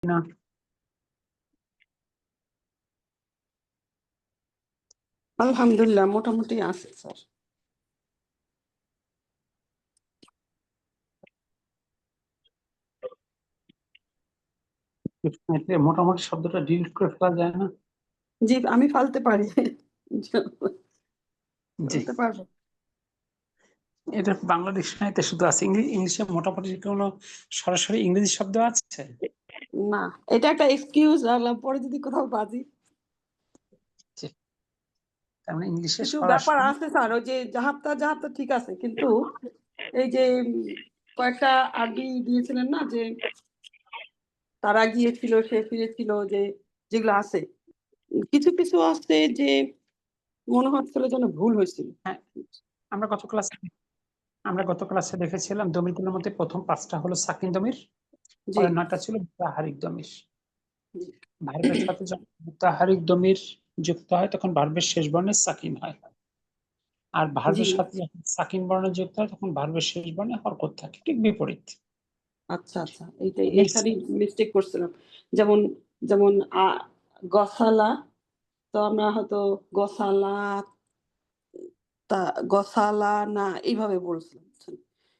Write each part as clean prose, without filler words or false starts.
না, আলহামদুলিল্লাহ মোটামুটি আছে স্যার। এতে মোটামুটি শব্দটা ডিলিট করে ফেলা যায় না? জি আমি ফালতে পারি, ইনশাআল্লাহ জি, ফালতে পারবো। এটা বাংলা ডিকশনারিতে শুধু আছে। ইংলিশে মোটামুটি কোনো সরাসরি ইংরেজি শব্দ আছে? না, এটা একটা এক্সকিউজ, আল্লাহ পরে যদি কোথাও বাজি। জি, তার মানে ইংলিশে কিছু ব্যাপার সরাসরি আছে স্যার, ওই যে জাহাবটা ঠিক আছে, কিন্তু এই যে কয়েকটা আরবি দিয়েছিলেন না, যে তারা গিয়েছিল সে ফিরেছিল, যে যেগুলো আছে কিছু কিছু আছে যে মনে হচ্ছিল যেন ভুল হয়েছিল। হ্যাঁ, আমরা গত ক্লাসে দেখেছিলাম দমিরগুলোর মধ্যে প্রথম 5টা হলো সাকিন দমির, জি পরের 9টা ছিল মুতাহারিক দমির। জি ভার্বের সাথে যখন মুতাহারিক দমির যুক্ত হয় তখন ভার্বের শেষ বর্ণে সাকিন হয়, আর জি ভার্বের সাথে যখন সাকিন বর্ণ যুক্ত হয় তখন ভার্বের শেষ বর্ণে হরকত থাকে, ঠিক বিপরীত। আচ্ছা আচ্ছা, এইখানেই মিস্টেক করছিলাম। যেমন যেমন গসালা, তো আমরা হয়তো গসালা গসালা না এইভাবে বলছিলাম,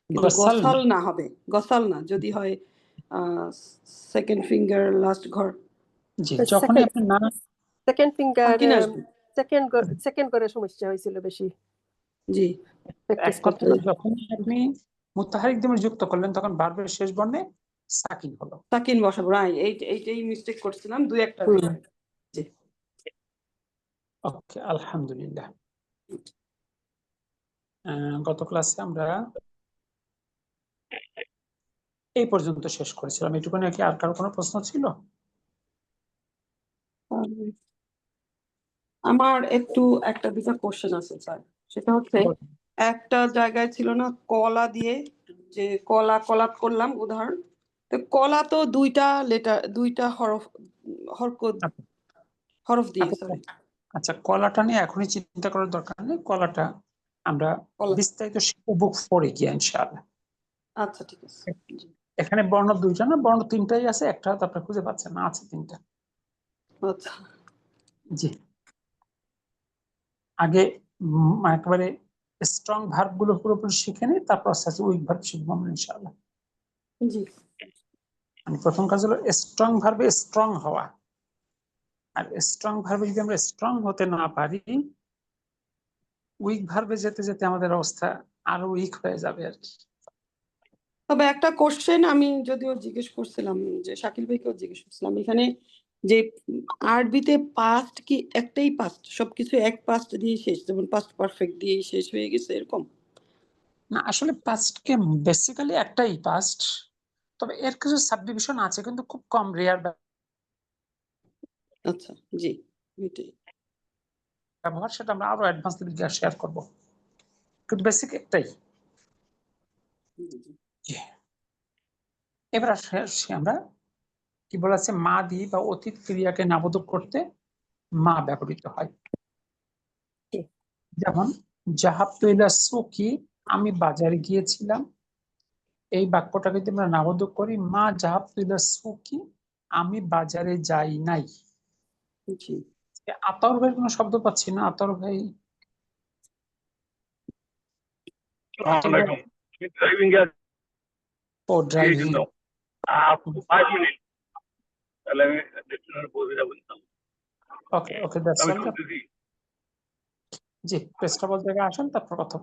কিন্তু গসাল না, গসাল না হবে, গসাল না যদি হয় সেকেন্ড ফিঙ্গার লাস্ট ঘর। জি, যখনই আপনি না সেকেন্ড ফিঙ্গার ফাঁকিন আসবে। সেকেন্ড করে সমস্যা হয়েছিল বেশি জি প্র্যাকটিস এক করতে। কথায় যখনই আপনি মুতাহারিক দমির যুক্ত করলেন তখন ভার্বের শেষ বর্ণে সাকিন হলো। সাকিন বসাবো, রাই এইটাই মিস্টেক করছিলাম দুই একটা হুম। বিষয়। জি ওকে, আলহামদুলিল্লাহ। গত ক্লাসে আমরা এই পর্যন্ত শেষ করেছিলাম। এটুকুনি কি আর কারো কোনো প্রশ্ন ছিল? আমার একটু একটা দুটা কোশ্চেন আছে স্যার, সেটা হচ্ছে একটা জায়গায় ছিল না কলা দিয়ে, যে কলাত করলাম উদাহরণ, তো কলা তো দুইটা হরফ দিয়ে, আচ্ছা, সরি। আচ্ছা, কলাটা নিয়ে এখনই চিন্তা করার দরকার নেই। কলাটা আমরা কলা, বিস্তারিত শিখবো বুক 4-এ গিয়ে ইনশাআল্লাহ। আচ্ছা ঠিক আছে। জি এখানে বর্ণ 2টা না, বর্ণ 3টাই আছে, একটা হয়তো আপনি খুঁজে পাচ্ছেন না, আছে 3টা। আচ্ছা জি, আগে একেবারে স্ট্রং ভার্ব গুলো পুরোপুরি শিখে নিই, তারপর আস্তে আস্তে উইক ভার্ব শিখবো আমরা ইনশাআল্লাহ। জি মানে প্রথম কাজ হলো স্ট্রং ভার্বে স্ট্রং হওয়া, আর স্ট্রং ভার্বে যদি আমরা স্ট্রং হতে না পারি, উইক ভার্বে যেতে যেতে আমাদের অবস্থা আরো উইক হয়ে যাবে আর কি। তবে একটা কোশ্চেন আমি যদিও জিজ্ঞেস করছিলাম, যে শাকিল ভাইকেও জিজ্ঞেস করছিলাম, এখানে যে আরবিতে পাস্ট কি একটাই পাস্ট, সবকিছু এক পাস্ট দিয়ে শেষ, যেমন পাস্ট পারফেক্ট দিয়ে শেষ হয়ে গেছে এরকম? না, আসলে পাস্টকে বেসিক্যালি একটাই পাস্ট, তবে এর কিছু সাবডিভিশন আছে কিন্তু খুব কম, রেয়ার আচ্ছা জি, এটাই। ব্যবহার, সেটা আমরা আরো অ্যাডভান্স দিকে শেয়ার করবো, কিন্তু বেসিক একটাই। জি। এবার আসি আমরা, কি বলা আছে, মাদি বা অতীত ক্রিয়াকে নাবোধক করতে মা ব্যবহৃত হয়। যেমন জাহাবতু ইলা সুকি, আমি বাজারে গিয়েছিলাম। এই বাক্যটাকে যদি আমরা নাবোধক করি, মা জাহাবতু ইলা সুকি, আমি বাজারে যাই নাই। জি আতর ভাই কোনো শব্দ পাচ্ছি না, আতর ভাই। Driving at ও ড্রাইভিং, 5 minutes. তাহলে আমি ডেস্টিনেশনে পৌঁছে যাবো। ওকে ওকে, দ্যাটস আমি অল। শুনতেছি। জি, প্রেসটা জায়গায় আসেন, তারপর কথা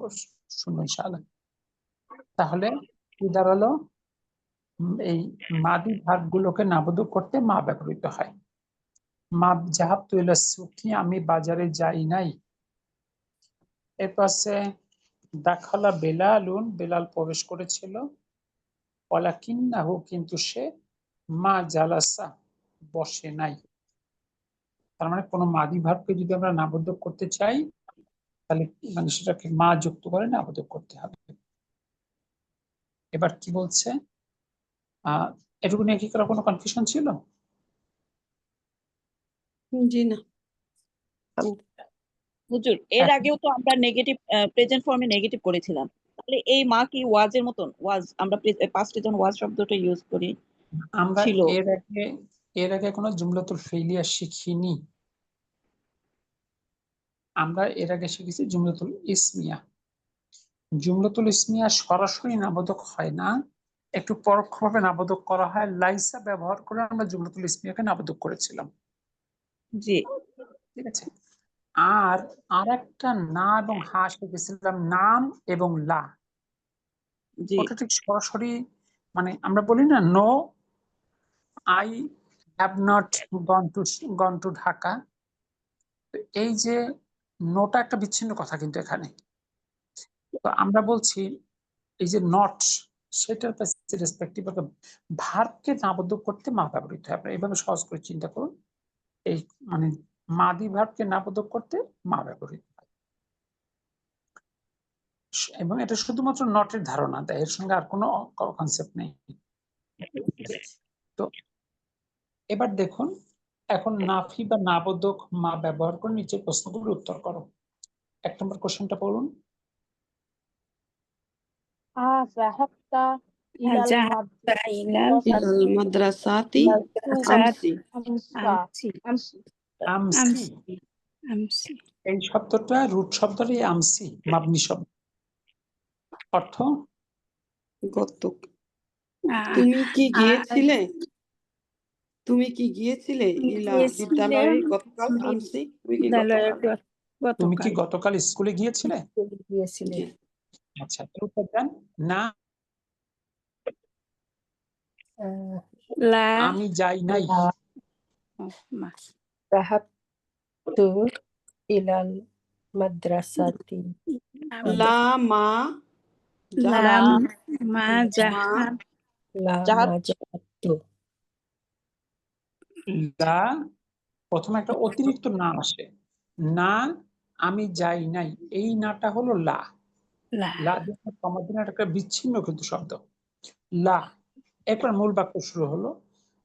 শুনবো ইনশাআল্লাহ। তাহলে কি দাঁড়ালো, এই মাদি ভার্ব গুলোকে নাবোধক করতে মা ব্যবহৃত হয়। মা জাহাবতু ইলা সুকি, আমি বাজারে যাই নাই। এরপর আছে দাখালা বেলালুন, বেলাল প্রবেশ করেছিল। ওয়ালাকিন্নাহু, কিন্তু সে, মা জালাসা, বসে নাই। তার মানে কোনো মাদি ভার্বকে যদি আমরা নাবোধক করতে চাই, তাহলে মানে সেটাকে মা যুক্ত করে নাবোধক করতে হবে। এবার কি বলছে, এটুকু নিয়ে কি কারো কোনো কনফিউশন ছিল? জি না হুজুর, এর আগেও তো আমরা নেগেটিভ প্রেজেন্ট ফর্মে নেগেটিভ করেছিলাম, তাহলে এই মা কি ওয়াজ এর মতন? ওয়াজ আমরা পাস্টে যখন ওয়াজ শব্দটা ইউজ করি, আমরা ছিল। এর আগে কোনো জুমলাতুল ফেইলিয়া শিখিনি। আমরা এর আগে শিখেছি জুমলাতুল ইসমিয়া। জুমলাতুল ইসমিয়া সরাসরি নাবোধক হয় না, একটু পরোক্ষভাবে নাবোধক করা হয়। লাইসা ব্যবহার করে আমরা জুমলাতুল ইসমিয়াকে নাবোধক করেছিলাম, জি ঠিক আছে। আর আরেকটা না এবং হা শিখেছিলাম, নাম এবং লা। জি ওটা ঠিক সরাসরি, মানে আমরা বলি না, no I have not gone to Dhaka. এই যে নোটা একটা বিচ্ছিন্ন কথা কিন্তু এখানে। তো আমরা বলছি এই যে নট, সেটার রেসপেক্টিভ ভার্বকে নাবোধক করতে মা ব্যবহৃত হয়। আপনারা এইভাবে সহজ করে চিন্তা করুন, এই মানে মাদি ভার্বকে নাবোধক করতে মা ব্যবহৃত হয়। এবং এটা শুধুমাত্র নটের ধারণা দেয়, এর সঙ্গে আর কোনো কনসেপ্ট নেই। তো এবার দেখুন, এখন নাফি বা নাবোধক মা ব্যবহার করে নিচের প্রশ্নগুলোর উত্তর করো। 1 নম্বর কোশ্চেনটা বলুন। ذهبت إلى ذهبت إلى ইলাল মাদ্রাসাতি আমসি। أمس আমসি, أمس এই শব্দটা রুট শব্দটাই আমসি, মাবনি শব্দ। অর্থ গত। آه، তুমি কি آه، গিয়েছিলে? তুমি কি গিয়েছিলে ইলা গিয়েছিলে বিদ্যালয়ে গতকাল? আমসি, তুমি কি বিদ্যালয়ে গতকাল? তুমি কি গতকাল গতকাল স্কুলে গিয়েছিলে? গিয়েছিলে। জি। আচ্ছা, এর উত্তর দেন। না, আহ, لا আমি যাই নাই। ما ذهبت إلى المدرسة লা মা لا জাহাব ما মা ذهب لا جهت. ما جئت লা প্রথমে একটা অতিরিক্ত না আসে, না আমি যাই নাই, এই নাটা হলো লা। لا লা যখন সমাধানের একটা বিচ্ছিন্ন কিন্তু শব্দ। লা, একবার মূল বাক্য শুরু হলো,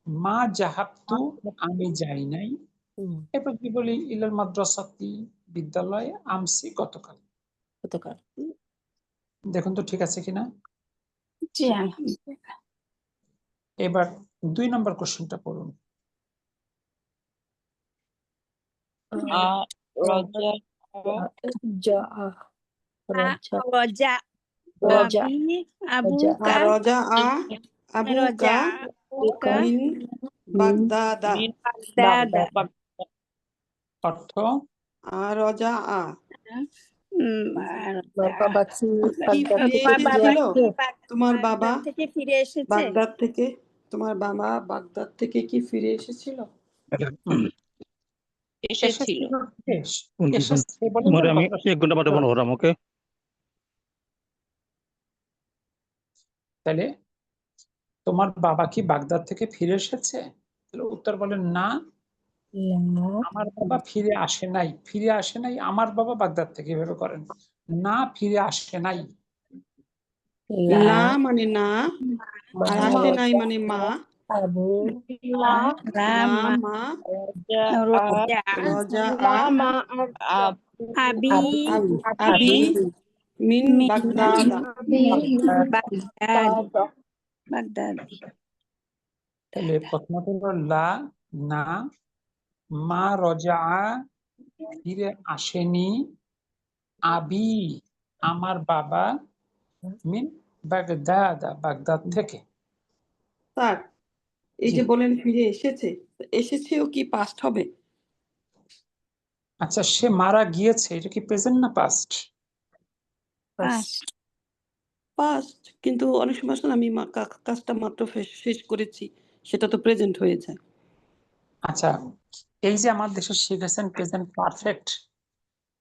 মা জাহাবতু, আমি যাই নাই। এরপর কি বলি, ইলাল মাদ্রাসাতি, বিদ্যালয়ে, আমসি, গতকাল। গতকাল। দেখুন তো ঠিক আছে কিনা। جي الحمد لله এবার 2 নম্বর কোশ্চেনটা পড়ুন। رجع جاء رجع رجع رجع أبي أبوك رجع রাজা আবুকা رجع أبوك মিন বাগদাদা। من بغداد অর্থ রাজা বাবা কি কি ফিরে বাগদাদ এসেছিল? থেকে তোমার বাবা বাগদাদ থেকে ফিরে এসেছে বাগদাদ থেকে, তোমার বাবা বাগদাদ থেকে কি ফিরে এসেছিল? এসেছিল। এসেছে বলে মানে আমি কথাটা 1 ঘন্টা পরে ফোন করলাম, ওকে? তাহলে তোমার বাবা কি বাগদাদ থেকে ফিরে এসেছে? তাহলে উত্তর বলেন না, লা আমার বাবা ফিরে আসে নাই। ফিরে আসে নাই, আমার বাবা বাগদাদ থেকে, এভাবে করেন। না, ফিরে আসে নাই। লা মানে না, আর আসে নাই মানে মা। আবু لا লা ما মা رجع রাজা أبي আবি মিন من বাগদাদা। بغداد بغداد তাহলে প্রথমত হলো লা, না, মা রজা, ফিরে আসেনি, আবি, আমার বাবা, মিন বাগদাদ, বাগদাদ থেকে। স্যার, এই জি। যে বলেন ফিরে এসেছে, এসেছেও কি পাস্ট হবে? আচ্ছা, সে মারা গিয়েছে, এটা কি প্রেজেন্ট না পাস্ট? past পাস্ট, কিন্তু অনেক সময় আসলে আমি কাজটা মাত্র শেষ করেছি, সেটা তো প্রেজেন্ট হয়ে যায়। আচ্ছা, এই যে আমার দেশে শিখেছেন প্রেজেন্ট পারফেক্ট,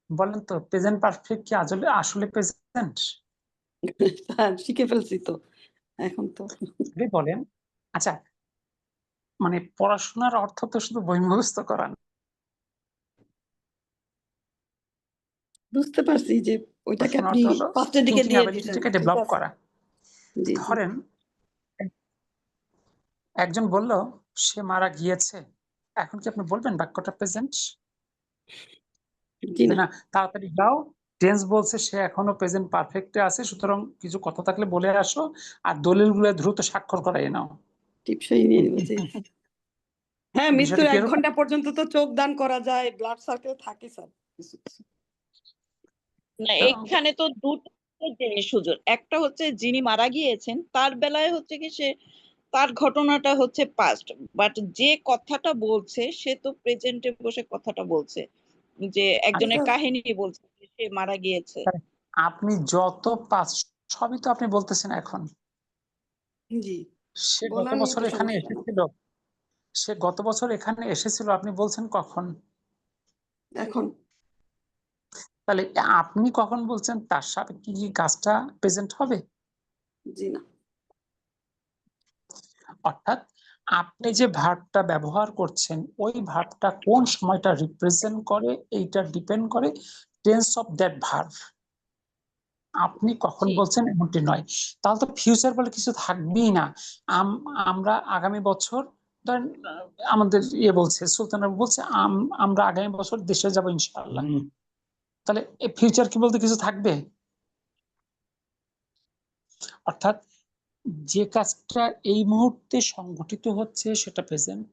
বলেন তো প্রেজেন্ট পারফেক্ট কি আসলে প্রেজেন্ট? স্যার শিখে ফেলছি তো এখন তো। বলেন। আচ্ছা, মানে পড়াশোনার অর্থ তো শুধু বই মুখস্থ করা না। বুঝতে পারছি যে ওইটাকে পড়াশোনার আপনি অর্থ হলো ফার্স্টের দিকে থিঙ্কিং দিয়ে দিলেন। অ্যাবিলিটিটাকে ডেভেলপ করা। জি জি ধরেন একজন বলল সে মারা গিয়েছে, এখন কি আপনি বলবেন বাক্যটা প্রেজেন্ট? জি না, না, তাড়াতাড়ি যাও, টেন্স বলছে সে এখনো প্রেজেন্ট পারফেক্টে আছে, সুতরাং কিছু কথা থাকলে বলে আসো, আর দলিলগুলো দ্রুত স্বাক্ষর করাই নাও। টিপসই নিয়ে নিব যে হ্যাঁ বিষয়টা মৃত্যুর কি 1 ঘন্টা পর্যন্ত তো চোখ দান করা যায়, ব্লাড সার্কেল থাকে স্যার। না এখানে তো দুটো জিনিস হুজুর, একটা হচ্ছে যিনি মারা গিয়েছেন তার বেলায় হচ্ছে কি সে তার ঘটনাটা হচ্ছে পাস্ট, বাট যে কথাটা বলছে সে তো প্রেজেন্টে বসে কথাটা বলছে, যে একজনের আচ্ছা। কাহিনী বলছে যে সে মারা গিয়েছে। আপনি যত পাস সবই তো আপনি বলতেছেন এখন। জি সে গত বলার নিয়ে বছর তো এখানে সমস্যা নেই। এসেছিল, সে গত বছর এখানে এসেছিল, আপনি বলছেন কখন? এখন তাহলে আপনি কখন বলছেন তার সাথে কি কাজটা প্রেজেন্ট হবে? জি না অর্থাৎ আপনি যে ভার্বটা ব্যবহার করছেন ওই ভার্বটা কোন সময়টা রিপ্রেজেন্ট করে এইটা ডিপেন্ড করে টেন্স অফ দ্যাট ভার্ব। আপনি কখন জি। বলছেন এমনটি নয়। তাহলে তো ফিউচার বলে কিছু থাকবেই না। আমরা আগামী বছর ধরেন আমাদের বলছে সুলতানা বলছে আমরা আগামী বছর দেশে যাব ইনশাআল্লাহ, তাহলে এই ফিউচার কি বলতে কিছু থাকবে? অর্থাৎ যে কাজটা এই মুহূর্তে সংঘটিত হচ্ছে সেটা প্রেজেন্ট,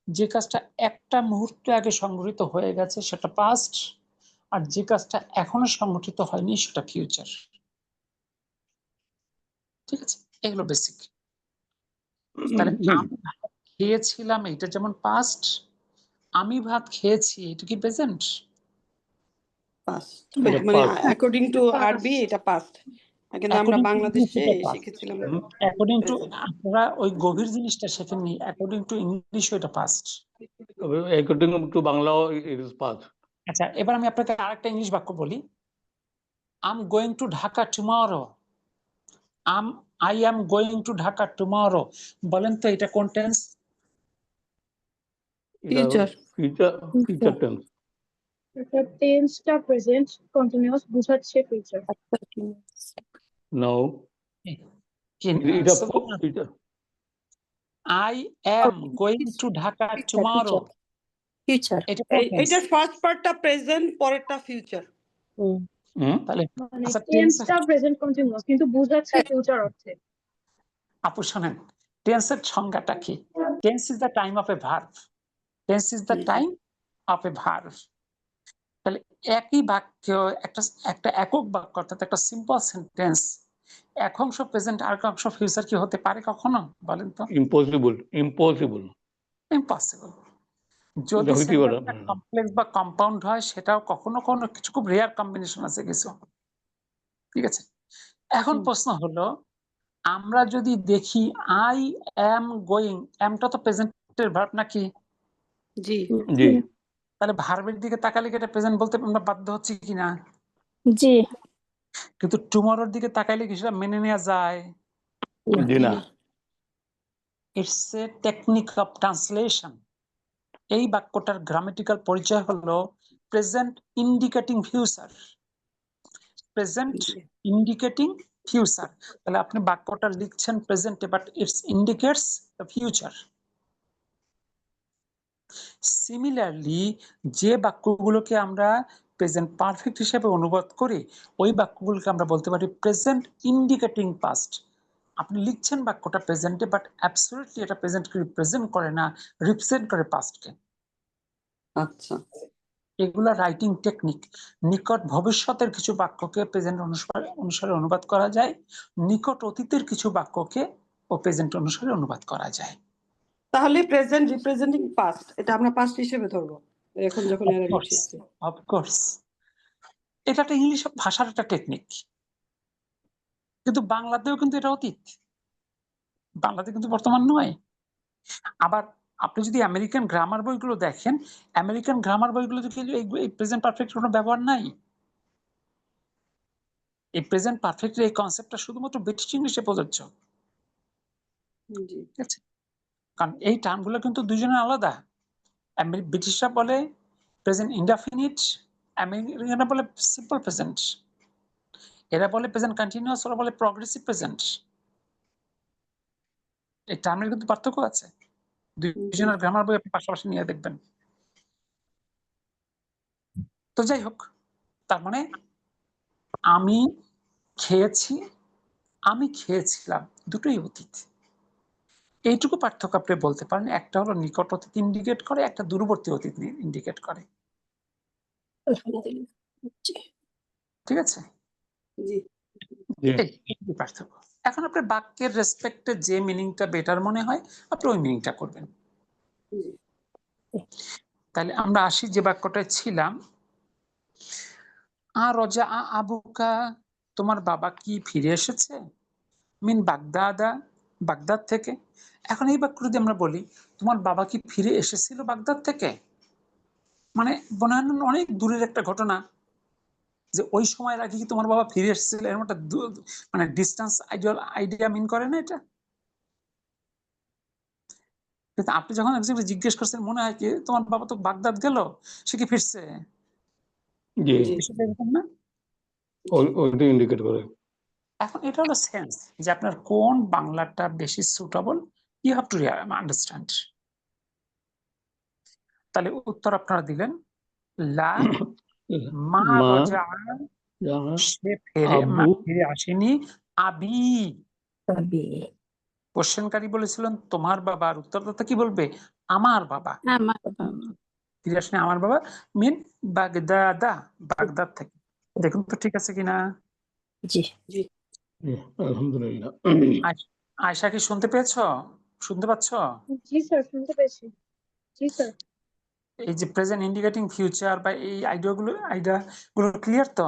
যে কাজটা একটা মুহূর্ত আগে সংঘটিত হয়ে গেছে সেটা পাস্ট, আর যে কাজটা এখনো সংঘটিত হয়নি সেটা ফিউচার। ঠিক আছে, এগুলো বেসিক। তাহলে আমি ভাত খেয়েছিলাম এটা যেমন পাস্ট, আমি ভাত খেয়েছি এটা কি প্রেজেন্ট? পাস্ট হ্যাঁ, মানে past. অ্যাকর্ডিং টু আরবি এটা পাস্ট, কিন্তু আমরা বাংলাদেশে পাস্ট, শিখেছিলাম অ্যাকর্ডিং টু present। আপনারা ওই গভীর জিনিসটা শেখেননি, অ্যাকর্ডিং টু ইংলিশ এটা past. According to Bangla, it is past. আচ্ছা, এবার আমি আপনাকে আরেকটা ইংলিশ বাক্য বলি। I am going to Dhaka tomorrow. I am going to Dhaka tomorrow, বলেন তো এটা কোন টেন্স? Future Future tense. এটা টেন্সটা প্রেজেন্ট কন্টিনিউয়াস বুঝাচ্ছে future. No, it is future. I am going to Dhaka tomorrow, future. এটা কোন টেন্স? এইটার ফার্স্ট পার্টটা প্রেজেন্ট, পরেরটা ফিউচার। তাহলে মানে আচ্ছা টেন্সটা প্রেজেন্ট কন্টিনিউয়াস কিন্তু বুঝাচ্ছে ফিউচার অর্থে। আপু শোনেন, টেন্সের সংজ্ঞাটা কি? Tense is the time of A verb. Tense is the time of A verb. তাহলে একই বাক্য একটা একটা একক বাক্য অর্থাৎ একটা সিম্পল সেন্টেন্স এক অংশ প্রেজেন্ট আর এক অংশ ফিউচার কি হতে পারে কখনো? বলেন তো। Impossible. ইম্পসিবল। যদি এটা হইতেই পারে না। সেন্টেন্সটা কমপ্লেক্স বা কম্পাউন্ড হয় সেটাও কখনো কখনো কিছু খুব রেয়ার কম্বিনেশন আছে কিছু। ঠিক আছে, এখন প্রশ্ন হলো আমরা যদি দেখি আই অ্যাম গোয়িং, অ্যামটা তো প্রেজেন্টের ভার্ব নাকি? জি জি তাহলে ভার্বের দিকে তাকালে কি এটা প্রেজেন্ট বলতে আমরা বাধ্য হচ্ছি কিনা? জি কিন্তু টুমরোর দিকে তাকাইলে কি সেটা মেনে নেওয়া যায়? জি না it's a technique of translation. এই বাক্যটার গ্রামেটিক্যাল পরিচয় হলো present indicating future. Present indicating future, তাহলে আপনি বাক্যটা লিখছেন প্রেজেন্টে but it's indicates the future. Similarly যে বাক্যগুলোকে আমরা প্রেজেন্ট পারফেক্ট হিসেবে অনুবাদ করি ওই বাক্যগুলোকে আমরা বলতে পারি প্রেজেন্ট ইন্ডিকেটিং পাস্ট। আপনি লিখছেন বাক্যটা প্রেজেন্টে বাট অ্যাবসলিউটলি এটা প্রেজেন্টকে রিপ্রেজেন্ট করে না, রিপ্রেজেন্ট করে পাস্টকে। আচ্ছা এগুলা রাইটিং টেকনিক। নিকট ভবিষ্যতের কিছু বাক্যকে প্রেজেন্ট অনুসারে অনুবাদ করা যায়, নিকট অতীতের কিছু বাক্যকে ও প্রেজেন্ট অনুসারে অনুবাদ করা যায়। তাহলে প্রেজেন্ট রিপ্রেজেন্টিং পাস্ট এটা আমরা পাস্ট হিসেবে ধরবো এখন যখন এরা লিখছে। অফকোর্স এটা একটা ইংলিশ ভাষার একটা টেকনিক, কিন্তু বাংলাতেও কিন্তু এটা অতীত, বাংলাতে কিন্তু বর্তমান নয়। আবার আপনি যদি আমেরিকান গ্রামার বইগুলো দেখেন, আমেরিকান গ্রামার বইগুলোতে কিন্তু এই প্রেজেন্ট পারফেক্ট কোনো ব্যবহার নাই। এই প্রেজেন্ট পারফেক্ট এই কনসেপ্টটা শুধুমাত্র ব্রিটিশ ইংলিশে প্রযোজ্য। জি ঠিক আছে, কারণ এই টার্মগুলো কিন্তু দুইজনের আলাদা। ব্রিটিশরা বলে প্রেজেন্ট ইনডেফিনিট, আমেরিকানরা বলে সিম্পল প্রেজেন্ট, এরা বলে প্রেজেন্ট কন্টিনিউয়াস, ওরা বলে প্রগ্রেসিভ প্রেজেন্ট। এই টার্মের কিন্তু পার্থক্য আছে। দুইজনের গ্রামার বই আপনি পাশাপাশি নিয়ে দেখবেন। তো যাই হোক, তার মানে আমি খেয়েছি, আমি খেয়েছিলাম দুটোই অতীত। এইটুকু পার্থক্য আপনি বলতে পারেন, একটা হলো নিকট অতীত ইন্ডিকেট করে, একটা দূরবর্তী অতীত ইন্ডিকেট করে। আলহামদুলিল্লাহ। জি। ঠিক আছে, জি জি এইটুকু পার্থক্য। এখন আপনার বাক্যের রেসপেক্টে যে মিনিংটা বেটার মনে হয় আপনি ওই মিনিংটা করবেন। জি তাহলে আমরা আসি যে বাক্যটায় ছিলাম, আর রজা আবুকা, তোমার বাবা কি ফিরে এসেছে, মিন বাগদাদা, বাগদাদ থেকে। এখন এই বাক্য যদি আমরা বলি তোমার বাবা কি ফিরে এসেছিল বাগদাদ থেকে, মানে মনে হয় না অনেক দূরের একটা ঘটনা, যে ওই সময়ের আগে কি তোমার বাবা ফিরে এসেছিল, এরকম একটা মানে ডিস্টেন্স আইডিয়া মিন করে না এটা। কিন্তু আপনি যখন একজনকে জিজ্ঞেস করছেন মনে হয় কি তোমার বাবা তো বাগদাদ গেল, সে কি ফিরছে, জি জি বিষয়টা এরকম না? ওইটা ইন্ডিকেট করে। এখন এটা হলো সেন্স যে আপনার কোন বাংলাটা বেশি suitable, you have to understand. তাহলে উত্তর আপনারা দিলেন লা মা মা রজা, যাহা সে আবু ফিরে আসেনি, আবি। তবে কোশ্চেনকারী বলেছিলেন তোমার বাবা, আর উত্তরদাতা কি বলবে আমার বাবা। আমার বাবা। ফিরে আসেনি আমার বাবা মিন বাগদাদা, বাগদাদ থেকে। দেখুন তো ঠিক আছে কিনা। জি। জি আলহামদুলিল্লাহ। আয়শা কি শুনতে পেয়েছো, শুনতে পাচ্ছ? জি স্যার, শুনতে পেয়েছি। জি স্যার। এই যে প্রেজেন্ট ইন্ডিকেটিং ফিউচার বা এই আইডিয়া গুলো ক্লিয়ার তো?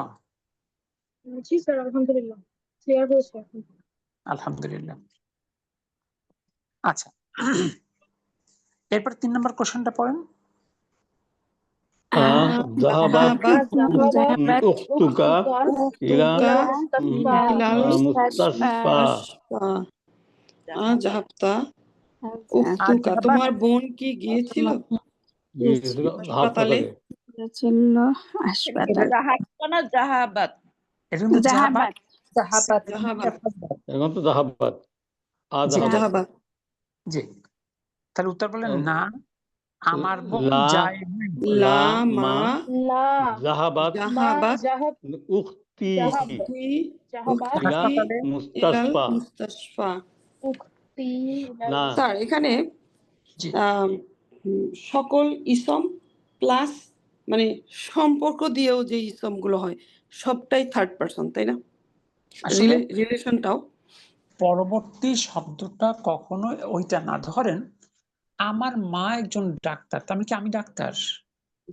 জি স্যার, আলহামদুলিল্লাহ ক্লিয়ার হয়েছে এখন। আলহামদুলিল্লাহ। আচ্ছা, এরপর 3 নম্বর কোশ্চেনটা পড়েন। যাহাবাত যাহাবাত উখতুকা ইলা ইলাল মুস্তাশফা। জাহাবতা আর উখতুকা, যাহাবাত তোমার বোন কি গিয়েছিল গিয়েছিল হাসপাতালে? হাসপাতালে। ছিল এটা হাসপাতাল। জাহাবতা না জাহাবাত? এটা কিন্তু জাহাবাত। জাহাবাত। জাহাবাত এখন তো জাহাবাত জি জাহাবাত জি। তাহলে উত্তর বললেন না, আমার বোন লা যায় নাই। লা মা লা জাহাবাত মা জাহাবাত জাহাব উখতি উখতি জাহাবাত ইলা হাসপাতালে ইলাল মুস্তাশফা। মুস্তাশফা। উক্তি না স্যার এখানে জি আম, সকল ইসম প্লাস মানে সম্পর্ক দিয়েও যে ইসম গুলো হয় সবটাই থার্ড পারসন, তাই না? আসলে রিলেশনটাও পরবর্তী শব্দটা কখনো ওইটা না। ধরেন আমার মা একজন ডাক্তার, তার মানে কি আমি ডাক্তার?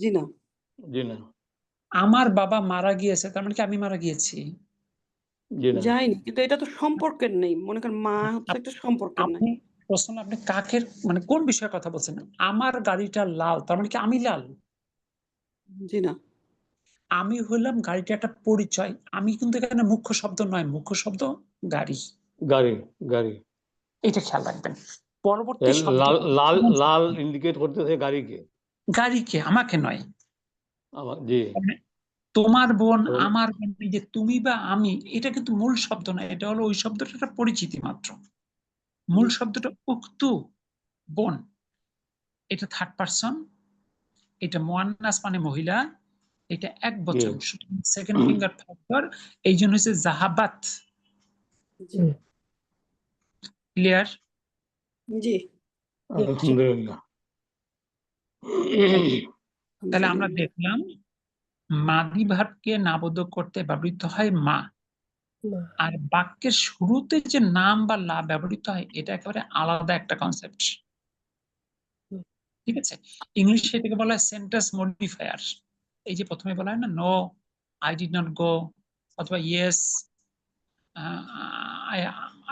জি না জি না আমার বাবা মারা গিয়েছে, তার মানে কি আমি মারা গিয়েছি? জি না যায়নি, কিন্তু এটা তো সম্পর্কের নেই, মনে করেন মা হচ্ছে একটা সম্পর্কের নাই। আপনি প্রশ্ন, আপনি কাকে মানে কোন বিষয়ে কথা বলছেন? আমার গাড়িটা লাল, তার মানে কি আমি লাল? জি না আমি হইলাম গাড়িটা একটা পরিচয়, আমি কিন্তু এখানে মুখ্য শব্দ নয়, মুখ্য শব্দ গাড়ি। গাড়ি গাড়ি এটা খেয়াল রাখবেন। পরবর্তী শব্দ লাল লাল লাল ইন্ডিকেট করতেছে গাড়িকে, গাড়িকে, আমাকে নয়। জি মানে তোমার বোন, এবং আমার বোন, এই যে তুমি বা আমি, এটা কিন্তু মূল শব্দ নয়, এটা হলো ওই শব্দটা একটা পরিচিতি মাত্র। মূল শব্দটা উক্তু, বোন, এটা থার্ড পারসন, এটা মুয়ান্নাস মানে মহিলা, এটা এক বচন, সেকেন্ড ফিঙ্গার ফ্যাক্টর, এই জন্য হচ্ছে জাহাবাত। ক্লিয়ার? জি আলহামদুলিল্লাহ। তাহলে আমরা দেখলাম মাদি ভার্বকে নাবোধক করতে ব্যবহৃত হয় মা, আর বাক্যের শুরুতে যে নাম বা লা ব্যবহৃত হয় এটা একেবারে আলাদা একটা কনসেপ্ট। ঠিক আছে, ইংলিশে এটাকে বলা হয় সেন্টেন্স মডিফায়ার। এই যে প্রথমে বলা হয় না, no I did not go, অথবা ইয়েস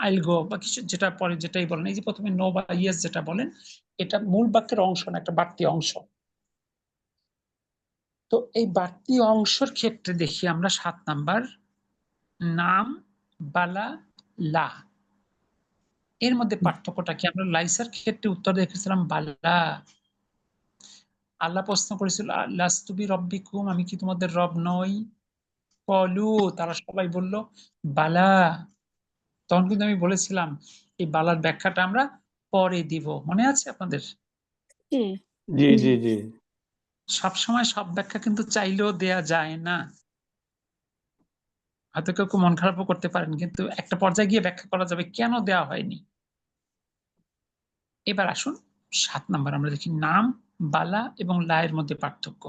আইল গো, বা কিছু যেটা পরে যেটাই বলেন, এই যে প্রথমে নো বা ইয়েস যেটা বলেন, এটা মূল বাক্যের অংশ না, একটা বাড়তি অংশ। তো এই বাড়তি অংশের ক্ষেত্রে দেখি আমরা 7 নাম্বার, নাম বালা লা, এর মধ্যে পার্থক্যটা কি? আমরা লাইসার ক্ষেত্রে উত্তর দেখেছিলাম বালা। আল্লাহ প্রশ্ন করেছিল লাস্তু বিরব্বিকুম, আমি কি তোমাদের রব নই? কলু, তারা সবাই বলল বালা। তখন কিন্তু আমি বলেছিলাম এই বালার ব্যাখ্যাটা আমরা পরে দিব, মনে আছে আপনাদের? জি। জি জি জি সবসময় সব ব্যাখ্যা কিন্তু চাইলেও দেয়া যায় না, হয়তো কেউ মন খারাপও করতে পারেন, কিন্তু একটা পর্যায়ে গিয়ে ব্যাখ্যা করা যাবে কেন দেওয়া হয়নি। এবার আসুন 7 নাম্বার আমরা দেখি নাম, বালা এবং লায়ের মধ্যে পার্থক্য।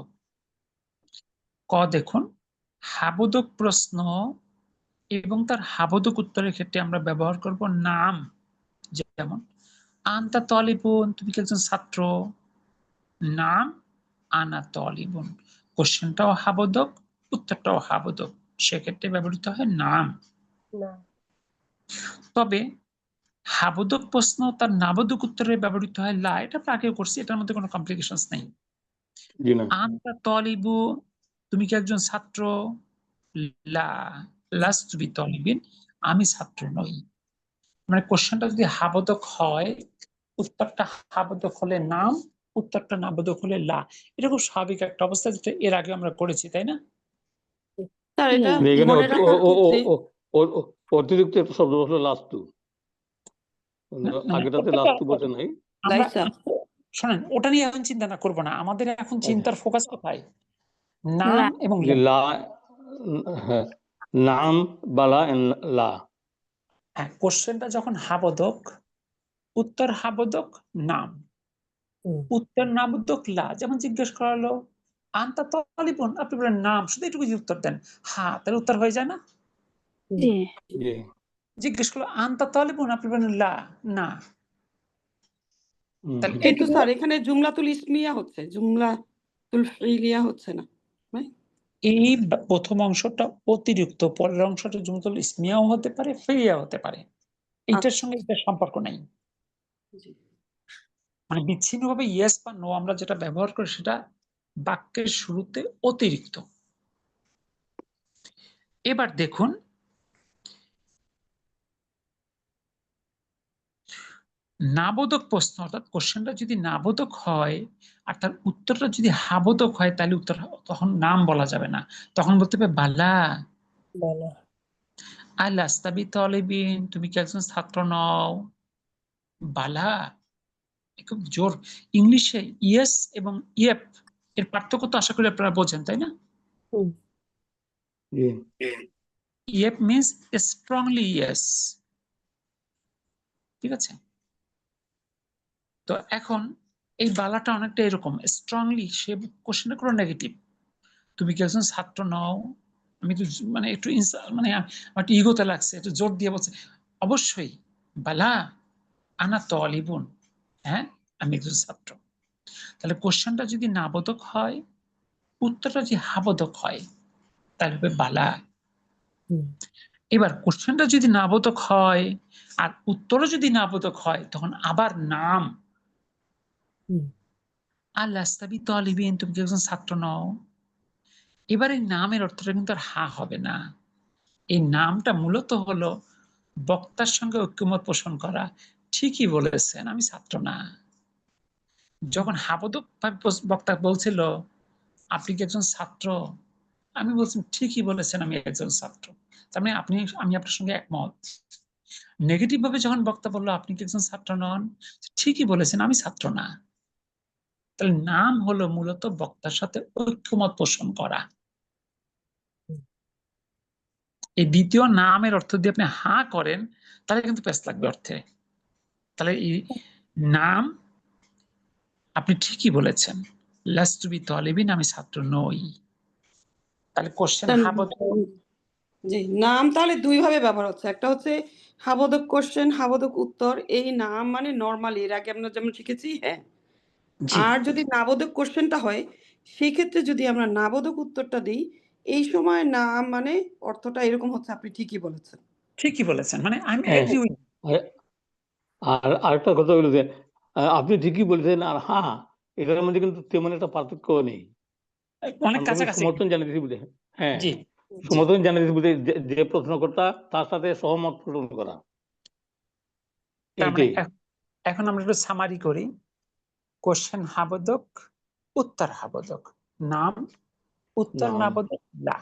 ক দেখুন, হাবোধক প্রশ্ন এবং তার হাবোধক উত্তরের ক্ষেত্রে আমরা ব্যবহার করব নাম, যেমন আনতা তলিবুন, তুমি কি একজন ছাত্র। নাম আনা তলিবুন, কোশ্চেনটাও হাবোধক, উত্তরটাও হাবোধক, সেক্ষেত্রে ব্যবহৃত হয় নাম। না। তবে হাবোধক প্রশ্ন তার নাবোধক উত্তরে ব্যবহৃত হয় লা, এটা আমরা আগেও করছি, এটার মধ্যে কোনো কমপ্লিকেশনস নেই। জি না। আনতা তলিবু, তুমি কি একজন ছাত্র। লা লাস্তু বিতলিবিন, আমি ছাত্র নই। মানে কোশ্চেনটা যদি হাবোধক হয়, উত্তরটা হাবোধক হলে নাম, উত্তরটা নাবোধক হলে লা। এটা খুব স্বাভাবিক একটা অবস্থা, যেটা এর আগে আমরা করেছি, তাই না? স্যার এটা এখানে মনে রাখা উচিত যে অতিরিক্ত একটা শব্দ বসলো লাস্তু, না, আগেটাতে ওটা লাস্তু বসে নাই। আমরা লাইসা শোনেন, ওটা নিয়ে এখন চিন্তা না করবো না, আমাদের এখন চিন্তার ফোকাস কোথায়? নাম লা। এবং যে লা। লা, হ্যাঁ, নাম বালা and লা। হ্যাঁ, কোশ্চেনটা যখন হাবোধক, উত্তর হাবোধক নাম, উত্তর নাবোধক লা। যেমন জিজ্ঞেস করা হলো আনতা তলিবুন, আপনি বলেন নাম, শুধু এটুকু যদি উত্তর দেন, হ্যাঁ, তাহলে উত্তর হয়ে যায় না? জি। জি। জিজ্ঞেস করলো আনতা তলিবুন, আপনি বলেন লা, না। তাহলে কিন্তু এটুকু স্যার এখানে জুমলাতুল ইসমিয়া হচ্ছে, জুমলাতুল ফিলিয়া হচ্ছে না। এই প্রথম অংশটা অতিরিক্ত, পরের অংশটা জুমলাতুল ইসমিয়াও হতে পারে, ফিলিয়া হতে পারে, এইটার সঙ্গে এটার সম্পর্ক নাই। জি। মানে বিচ্ছিন্নভাবে ইয়েস বা নো আমরা যেটা ব্যবহার করি, সেটা বাক্যের শুরুতে অতিরিক্ত। এবার দেখুন, নাবোধক প্রশ্ন, অর্থাৎ কোশ্চেনটা যদি নাবোধক হয় আর তার উত্তরটা যদি হাবোধক হয়, তাহলে উত্তর তখন নাম বলা যাবে না, তখন বলতে হবে বালা। বালা। আলাস্তাবি তলিবিন, তুমি কি একজন ছাত্র নও। বালা, খুব জোর। ইংলিশে ইয়েস এবং ইয়েপ এর পার্থক্য তো আশা করি আপনারা বোঝেন, তাই না? জি। ইয়েপ মিন্স স্ট্রংলি ইয়েস, ঠিক আছে? তো এখন এই বালাটা অনেকটা এরকম স্ট্রংলি, সে কোশ্চেনের কোনো নেগেটিভ। তুমি কি একজন ছাত্র নও, আমি তো মানে একটু মানে আমার ইগোতে লাগছে, একটু জোর দিয়ে বলছে অবশ্যই বালা আনা তলিবুন, হ্যাঁ আমি একজন ছাত্র। তাহলে কোশ্চেনটা যদি নাবোধক হয়, উত্তরটা যদি হাবোধক হয়, তাহলে হবে বালা। এবার কোশ্চেনটা যদি নাবোধক হয় আর উত্তরও যদি নাবোধক হয়, তখন আবার নাম, আল্লাস্তাবি তলিবিন, তুমি কি একজন ছাত্র নও। এবার এই নামের অর্থটা কিন্তু আর হা হবে না। এই নামটা মূলত হলো বক্তার সঙ্গে ঐক্যমত পোষণ করা, ঠিকই বলেছেন আমি ছাত্র না। যখন হাবোধক বক্তা বলছিল আপনি কি একজন ছাত্র, আমি বলছি ঠিকই বলেছেন আমি একজন ছাত্র, তার মানে আমি আপনার সঙ্গে একমত। নেগেটিভ ভাবে যখন বক্তা বললো আপনি কি একজন ছাত্র নন, ঠিকই বলেছেন আমি ছাত্র না। তাহলে নাম হলো মূলত বক্তার সাথে ঐক্যমত পোষণ করা। এই দ্বিতীয় নামের অর্থ দিয়ে আপনি হা করেন, তাহলে কিন্তু পেশ লাগবে অর্থে। তাহলে এই নাম, আপনি ঠিকই বলেছেন, লাস্তু বিতলিবিন, আমি ছাত্র নই। তাহলে কোশ্চেন হাবোধক। জি, নাম তাহলে দুই ভাবে ব্যবহার হচ্ছে, একটা হচ্ছে হাবোধক কোশ্চেন, হাবোধক উত্তর। এই নাম মানে নরমালি এর আগে আমরা যেমন শিখেছি, হ্যাঁ। জি, আর যদি নাবোধক কোশ্চেনটা হয়, সেই ক্ষেত্রে যদি আমরা নাবোধক উত্তরটা দিই, এই সময় নাম মানে অর্থটা এরকম হচ্ছে, আপনি ঠিকই বলেছেন। ঠিকই বলেছেন, মানে আমি হ্যাঁ, এগ্রি উইথ। আর আরেকটা কথা হলো যে আপনি ঠিকই বলেছেন আর হ্যাঁ, এটার মধ্যে কিন্তু তেমন একটা পার্থক্য নেই। অনেক আমি কাছাকাছি। সমর্থন জানাতেছি বুঝে, হ্যাঁ, জি, জি। সমর্থন জানাতেছি বুঝে যে প্রশ্নকর্তা তার সাথে সহমত পোষণ করা, তার মানে এইটাই। এখন আমরা একটু সামারি করি। কোশ্চেন হাবোধক, উত্তর হাবোধক, নাম, উত্তর নাম। নাবোধক লা।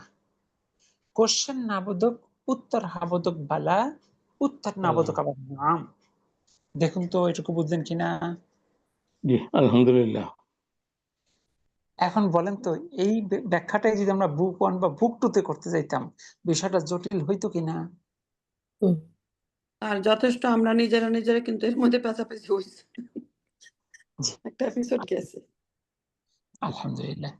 কোশ্চেন নাবোধক, উত্তর হাবোধক বালা, উত্তর নাবোধক আবার নাম। দেখুন তো এটুকু বুঝলেন কিনা? জি, আলহামদুলিল্লাহ। এখন বলেন তো, এই ব্যাখ্যাটাই যদি আমরা বুক 1 বা বুক 2 তে করতে যাইতাম, বিষয়টা জটিল হইতো কিনা? আর যথেষ্ট আমরা নিজেরা নিজেরা কিন্তু এর মধ্যে পেঁচাপেচি হয়েছে, জি। একটা এপিসোড গেছে। আলহামদুলিল্লাহ।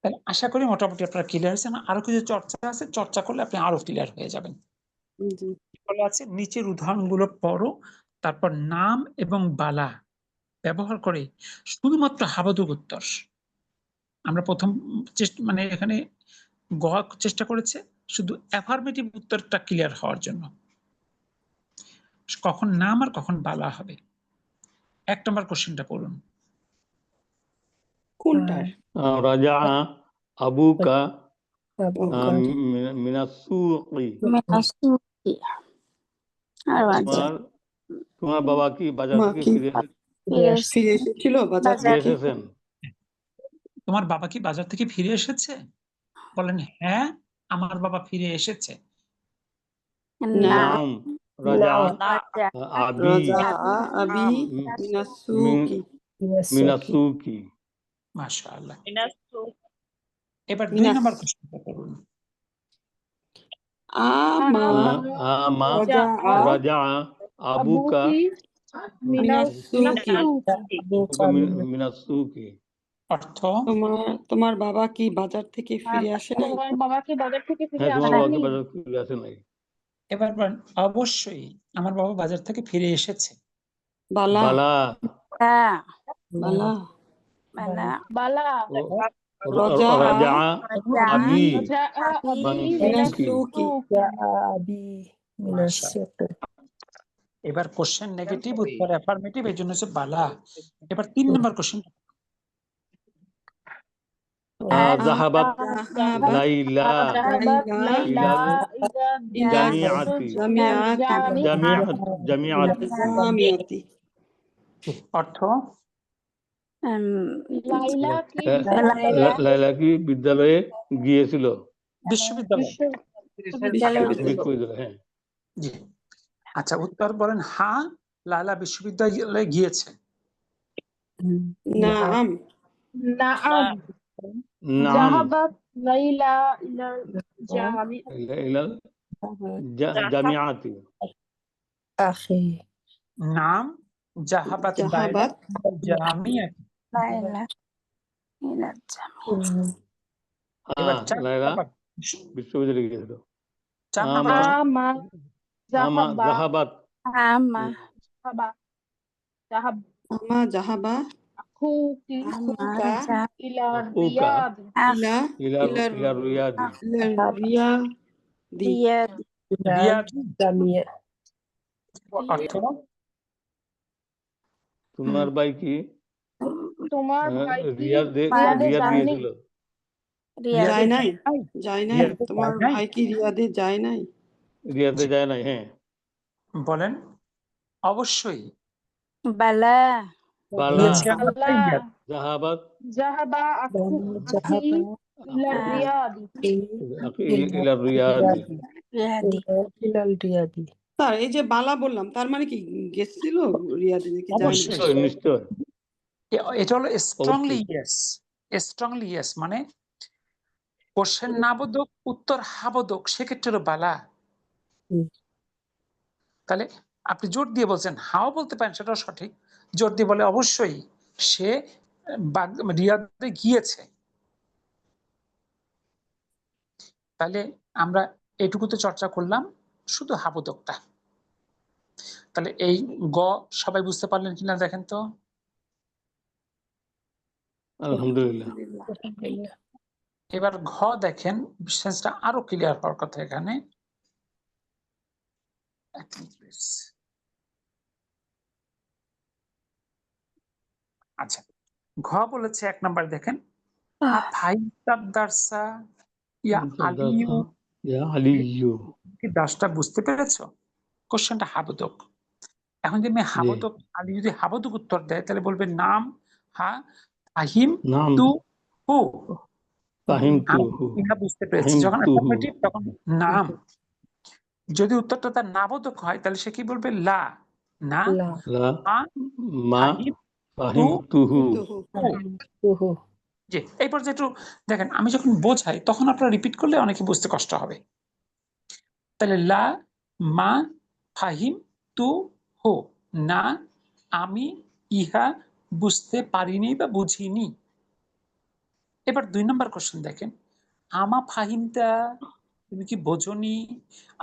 তাহলে আশা করি মোটামুটি আপনারা ক্লিয়ার হয়েছেন। আরো কিছু চর্চা আছে, চর্চা করলে আপনি আরো ক্লিয়ার হয়ে যাবেন। জি। বলা আছে নিচের উদাহরণগুলো পড়ো, তারপর নাম এবং বালা ব্যবহার করে শুধুমাত্র হাবাদুক উত্তর। আমরা প্রথম মানে এখানে চেষ্টা করেছে শুধু অ্যাফার্মেটিভ উত্তরটা ক্লিয়ার হওয়ার জন্য, কখন নাম আর কখন বালা হবে। 1 নম্বর কোশ্চেনটা পড়ুন। কোনটার? রাজা আবুকা أبوك মিনাসুকি। মিনাসুকি আর তোমার বাবা কি বাজার মা থেকে কি ফিরে ফিরে এসেছিল বাজার বাজার থেকে? এসেছেন? তোমার বাবা কি বাজার থেকে ফিরে এসেছে? বলেন হ্যাঁ, আমার বাবা ফিরে এসেছে। না নাম রাজা রাজা আবি রাজা আবি মিনাসুকি। মিনাসুকি। মাশাআল্লাহ। মিনাসুকি। এবার 2 মিনাস। নম্বর কোশ্চেনটা পড়ুন। আমা আমা রাজা রাজা আবুকা মিনাসুকি। মিনাসুকি। অর্থ তোমার বাবা কি বাজার থেকে ফিরে আসে নাই? তোমার বাবা কি বাজার থেকে ফিরে হ্যাঁ, তোমার বাবা কি আসেনি? বাজার থেকে ফিরে আসে নাই? এবার বলেন অবশ্যই আমার বাবা বাজার থেকে ফিরে এসেছে। বালা বালা বালা বালা বালা রাজা রাজা আবি রাজা আবি মিনাসুকি। أبي من السوق এবার কোশ্চেন নেগেটিভ, উত্তর অ্যাফার্মেটিভ, এর জন্য হচ্ছে বালা। এবার 3 নম্বর কোশ্চেন। যাহাবাত যাহাবাত লাইলা লাইলা ইলা জামিআতি জামিআতি জামিয়াতি। অর্থ লাইলা কি লাইলা কি বিদ্যালয়ে গিয়েছিল? বিশ্ববিদ্যালয়। বিশ্ববিদ্যালয়, হ্যাঁ। জি। আচ্ছা, উত্তর বলেন হ্যাঁ, লালা বিশ্ববিদ্যালয়ে গিয়েছে। নাম নাআম নাম যাহাবাত লাইলা ইলা জামিআ ইলাল জামিআতি। أخي নাম জাহাবাত জাহাবাত জামিয়া। লাইলা ইলা এবার 4 লাইলা নম্বর। বিশ্ববিদ্যালয়ে গিয়েছিল। 4 নম্বর। আমা যাহাবাত আমা যাহাব আমা জাহাবা আখুকি আখুকা ইলা আখুকা রিয়াদ ইলা ইলা রিয়াদি। রিয়াদি। রিয়াদ। جميع অর্থ তোমার ভাই কি তোমার ভাই কি রিয়াদে যায়নি? গিয়েছিল? যায় নাই রিয়াদে তোমার যায় নাই? ভাই কি রিয়াদে যায় নাই? রিয়াদে যায় নাই, হ্যাঁ। বলেন অবশ্যই বালা বালা গিয়েছে আমরা রিয়াদ। যাহাবাত যাহাবা আখি ইলা রিয়াদ ইলা রিয়াদি। রিয়াদি إلى الرياض স্যার এই যে বালা বললাম তার মানে কি গেছিল রিয়াদে নাকি যায় নাই? অবশ্যই। নিশ্চয়। এটা হলো স্ট্রংলি ইয়েস। স্ট্রংলি ইয়েস মানে কোশ্চেন নাবোধক, উত্তর হাবোধক, সেক্ষেত্রে হলো বালা। তাহলে আপনি জোর দিয়ে বলছেন হাও বলতে পারেন, সেটাও সঠিক। জোর দিয়ে বলে অবশ্যই সে রিয়াদে গিয়েছে। তাহলে আমরা এইটুকুতে চর্চা করলাম শুধু হাবোধকটা। তাহলে এই গ সবাই বুঝতে পারলেন কিনা দেখেন তো। আলহামদুলিল্লাহ। এবার ঘ দেখেন, সেন্সটা আরো ক্লিয়ার হওয়ার কথা এখানে। এক মিনিট please। আচ্ছা, ঘ বলেছে 1 নাম্বার দেখেন আফাইতাদ দারসা ইয়া আলিয়ু। ইয়া আলিয়ু। কি দাসটা বুঝতে পেরেছো? কোশ্চেনটা হাবোধক। এখন যদি আমি হাবোধক আলী যদি হাবোধক উত্তর দেয় তাহলে বলবে নাম হা আহিম নাম তু হু। ফাহিমতু ইহা বুঝতে পেরেছি। যখন অ্যাফার্মেটিভ তখন নাম। যদি উত্তরটা তার নাবোধক হয় তাহলে সে কি বলবে লা না لا লা মা আহিম ফাহিমতুহু। فهمته জি। এই পর্যায়ে একটু দেখেন, আমি যখন বোঝাই তখন আপনারা রিপিট করলে অনেকে বুঝতে কষ্ট হবে। তাহলে লা মা ফাহিম তু হো, না আমি ইহা বুঝতে পারিনি বা বুঝিনি। এবার 2 নম্বর কোশ্চেন দেখেন, আমা ফাহিমতা, তুমি কি বোঝনি?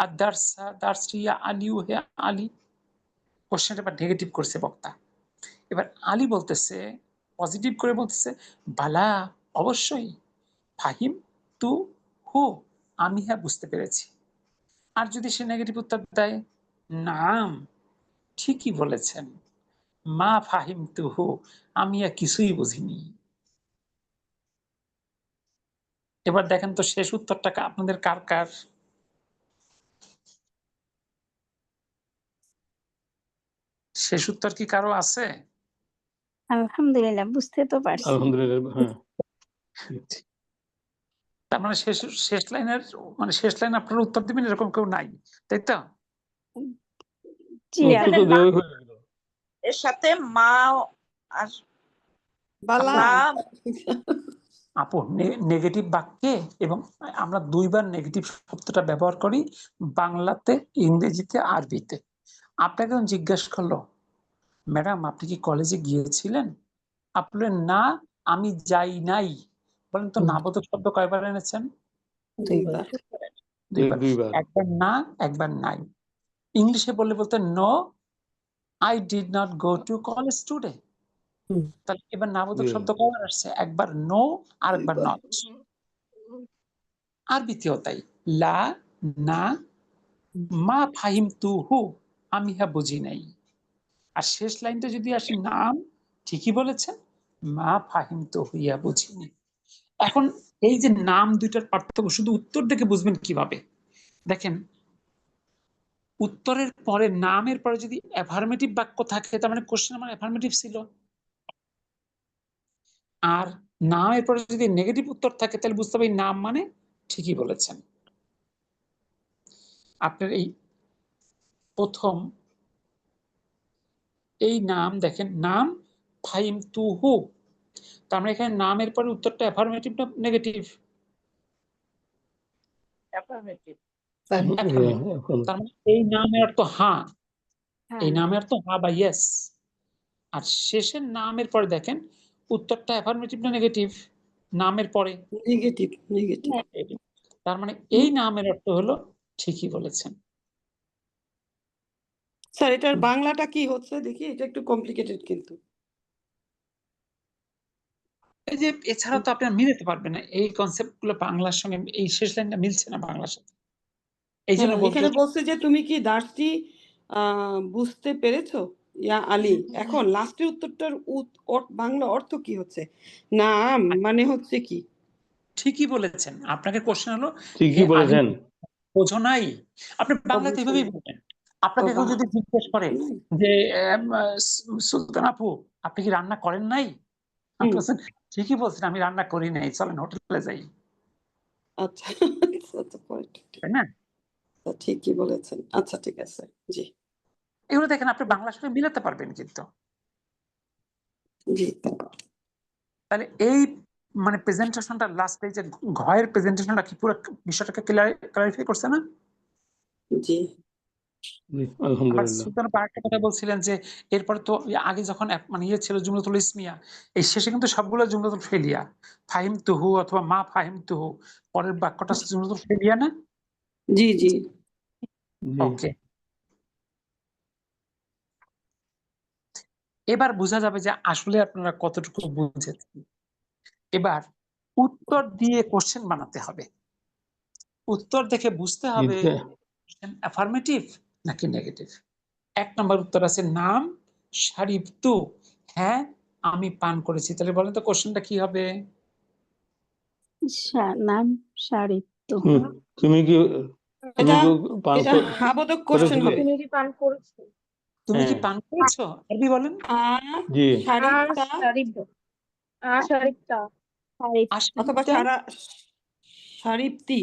আর দারসা দারসিয়া আলিউ হে আলী, কোশ্চেনটা এবার নেগেটিভ করছে বক্তা। এবার আলী বলতেছে, পজিটিভ করে বলতেছে, বালা অবশ্যই, ফাহিম তু হো, আমি হ্যাঁ বুঝতে পেরেছি। আর যদি সে নেগেটিভ উত্তর দেয়, নাম ঠিকই বলেছেন, মা ফাহিম তু হো, আমি আর কিছুই বুঝিনি। এবার দেখেন তো শেষ উত্তরটা আপনাদের কার কার? শেষ উত্তর কি কারো আছে? আলহামদুলিল্লাহ বুঝতে তো পারছি। আলহামদুলিল্লাহ, হ্যাঁ। তার মানে শেষ লাইনের মানে শেষ লাইন আপনারা উত্তর দিবেন এরকম কেউ নাই, তাই তো? জি উত্তর তো দেওয়াই হয়ে গেল। এর সাথে মা আর বালা মা আপু নেগেটিভ বাক্যে, এবং আমরা 2 বার নেগেটিভ শব্দটা ব্যবহার করি, বাংলাতে, ইংরেজিতে, আরবিতে। আপনাকে যখন জিজ্ঞাসা করলো, ম্যাডাম আপনি কি কলেজে গিয়েছিলেন? আপনি বললেন, না আমি যাই নাই। বলেন তো নাবোধক শব্দ কয়বার এনেছেন? 2 বার। 2 বার। 2 বার। একবার না, একবার নাই। ইংলিশে বলতে no, I did not go to college today. হুম। তাহলে এবার নাবোধক জি। শব্দ কয়বার আসছে? একবার নো, আর একবার নট। আরবিতেও তাই, লা, না, মা ফাহিম তু হু, আমি হ্যাঁ বুঝি নাই। আর শেষ লাইনটা যদি আসে, নাম ঠিকই বলেছেন, মা ফাহিম তু হইয়া বুঝিনি। এখন এই যে নাম দুইটার পার্থক্য শুধু উত্তর দেখে বুঝবেন কিভাবে? দেখেন, উত্তরের পরে নামের পরে যদি অ্যাফার্মেটিভ বাক্য থাকে, তার মানে কোশ্চেন আমার অ্যাফার্মেটিভ ছিল। আর নামের পরে যদি নেগেটিভ উত্তর থাকে, তাহলে বুঝতে হবে নাম মানে ঠিকই বলেছেন। আপনার এই প্রথম এই নাম দেখেন, নাম ফাহিম তু হু, তার মানে এখানে নামের পরে উত্তরটা অ্যাফার্মেটিভ না নেগেটিভ? অ্যাফার্মেটিভ। তার মানে এই নামের অর্থ হ্যাঁ, হ্যাঁ, এই নামের অর্থ হ্যাঁ বা ইয়েস। আর শেষের নামের পরে দেখেন উত্তরটা অ্যাফার্মেটিভ না নেগেটিভ? নামের পরে নেগেটিভ নেগেটিভ। তার মানে এই নামের অর্থ হলো ঠিকই বলেছেন। স্যার এটার বাংলাটা কি হচ্ছে দেখি, এটা একটু কমপ্লিকেটেড কিন্তু। এই যে এছাড়া তো আপনি মিলাতে পারবেন না, এই কনসেপ্ট গুলো বাংলার সঙ্গে এই শেষ লাইনটা মিলছে না বাংলার সাথে। এই জন্য বলতে এখানে বলছে যে তুমি কি দার্সটি বুঝতে পেরেছো ইয়া আলী। এখন লাস্টের উত্তরটার বাংলা অর্থ কি হচ্ছে? নাম মানে হচ্ছে কি? ঠিকই বলেছেন। আপনাকে কোশ্চেন হলো, ঠিকই হে আলী, বলেছেন। বোঝো নাই? আপনি বাংলাতে বুঝো এভাবেই নাই। বলবেন। আপনাকে ও কেউ বাহ। যদি জিজ্ঞেস করে যে সুলতান আপু আপনি কি রান্না করেন নাই? আপনি বলছেন, ঠিকই বলছেন, আমি রান্না করি নাই, চলেন হোটেলে যাই, আচ্ছা আচ্ছা point ঠিক। তাই না? ঠিকই বলেছেন। আচ্ছা ঠিক আছে, জি এগুলো দেখেন আপনি বাংলার সঙ্গে মিলাতে পারবেন কিন্তু। জি তাহলে এই মানে প্রেজেন্টেশনটা লাস্ট এই যে ঘয়ের প্রেজেন্টেশনটা কি পুরো বিষয়টাকে ক্লারিফাই করছে না? জি। জি, আবার আলহামদুলিল্লাহ। সুলতান আপা আরেকটা কথা বলছিলেন যে এরপরে তো আগে যখন মানে ইয়ে ছিল জুমলাতুল ইসমিয়া, এই শেষে কিন্তু সবগুলো জুমলাতুল ফেলিয়া, ফাহিম তুহু অথবা মা ফাহিম তুহু, পরের বাক্যটা জুমলাতুল ফেলিয়া না? জি জি জি। ওকে, এবার বোঝা যাবে যে আসলে আপনারা কতটুকু বুঝেছেন। এবার উত্তর দিয়ে কোশ্চেন বানাতে হবে। উত্তর দেখে বুঝতে হবে অ্যাফার্মেটিভ নাকি নেগেটিভ। 1 নম্বর উত্তর আছে, নাম শারিবতু, হ্যাঁ আমি পান করেছি। তাহলে বলেন তো কোশ্চেনটা কি হবে? নাম সারিত্ব। তুমি কি এটা পান এটা হাবোধক কোশ্চেন করেছিলে? হবে। তুমি কি পান করেছো? তুমি কি হ্যাঁ। পান করেছো? আরবি বলেন। জি। শারিফতা শারিফতা অথবা শারিফতি,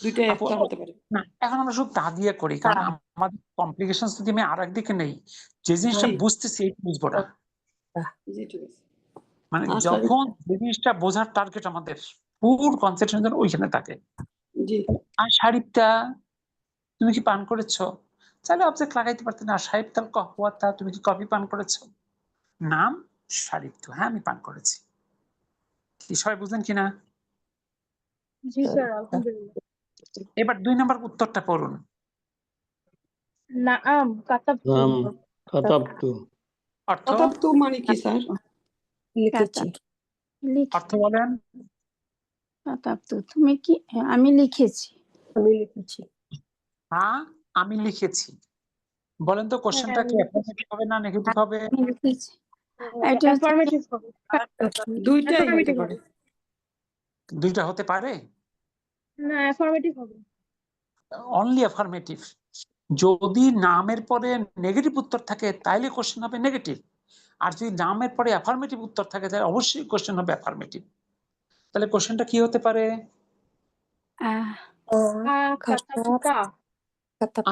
দুইটাই আপু, একটা হতে পারে। না এখন আমরা শুধু তা দিয়ে করি, কারণ আমাদের কমপ্লিকেশন যদি আমি আর একদিকে নেই, যে জিনিসটা জি বুঝতেছি এই বুঝবো না। জি ঠিক আছে। মানে আর যখন যে জিনিসটা বোঝার টার্গেট আমাদের পুরো কনসেন্ট্রেশন ওইখানে থাকে। জি আর শারিফটা, তুমি কি পান করেছো? চাইলে অবজেক্ট লাগাইতে পারতেন না। সাহিব তাল কহওয়াতা, তুমি কি কফি পান করেছো? নাম শারিবতু, হ্যাঁ আমি পান করেছি। কি সবাই বুঝলেন কিনা? জি স্যার আলহামদুলিল্লাহ। এবার 2 নম্বর উত্তরটা পড়ুন। নাম কাতাবতু। নাম কাতাবতু। অর্থ? অর্থাৎ তো মানে কি স্যার? লিখেছি। অর্থ বলেন। কাতাবতু তুমি কি আমি লিখেছি। আমি লিখেছি। হ্যাঁ আমি লিখেছি। বলেন তো কোশ্চেনটা কি অ্যাফার্মেটিভ হবে না নেগেটিভ হবে? আমি লিখেছি। এটা হচ্ছে অ্যাফার্মেটিভ হবে। দুইটাই হতে অ্যাফার্মেটিভ পারে। হবে। দুইটা হতে পারে? না অ্যাফার্মেটিভ হবে। Only affirmative. যদি নামের পরে নেগেটিভ উত্তর থাকে তাইলে কোশ্চেন হবে নেগেটিভ, আর যদি নামের পরে অ্যাফার্মেটিভ উত্তর থাকে তাহলে অবশ্যই কোশ্চেন হবে অ্যাফার্মেটিভ। তাহলে কোশ্চেনটা কি হতে পারে? আহ, কাতাবতা।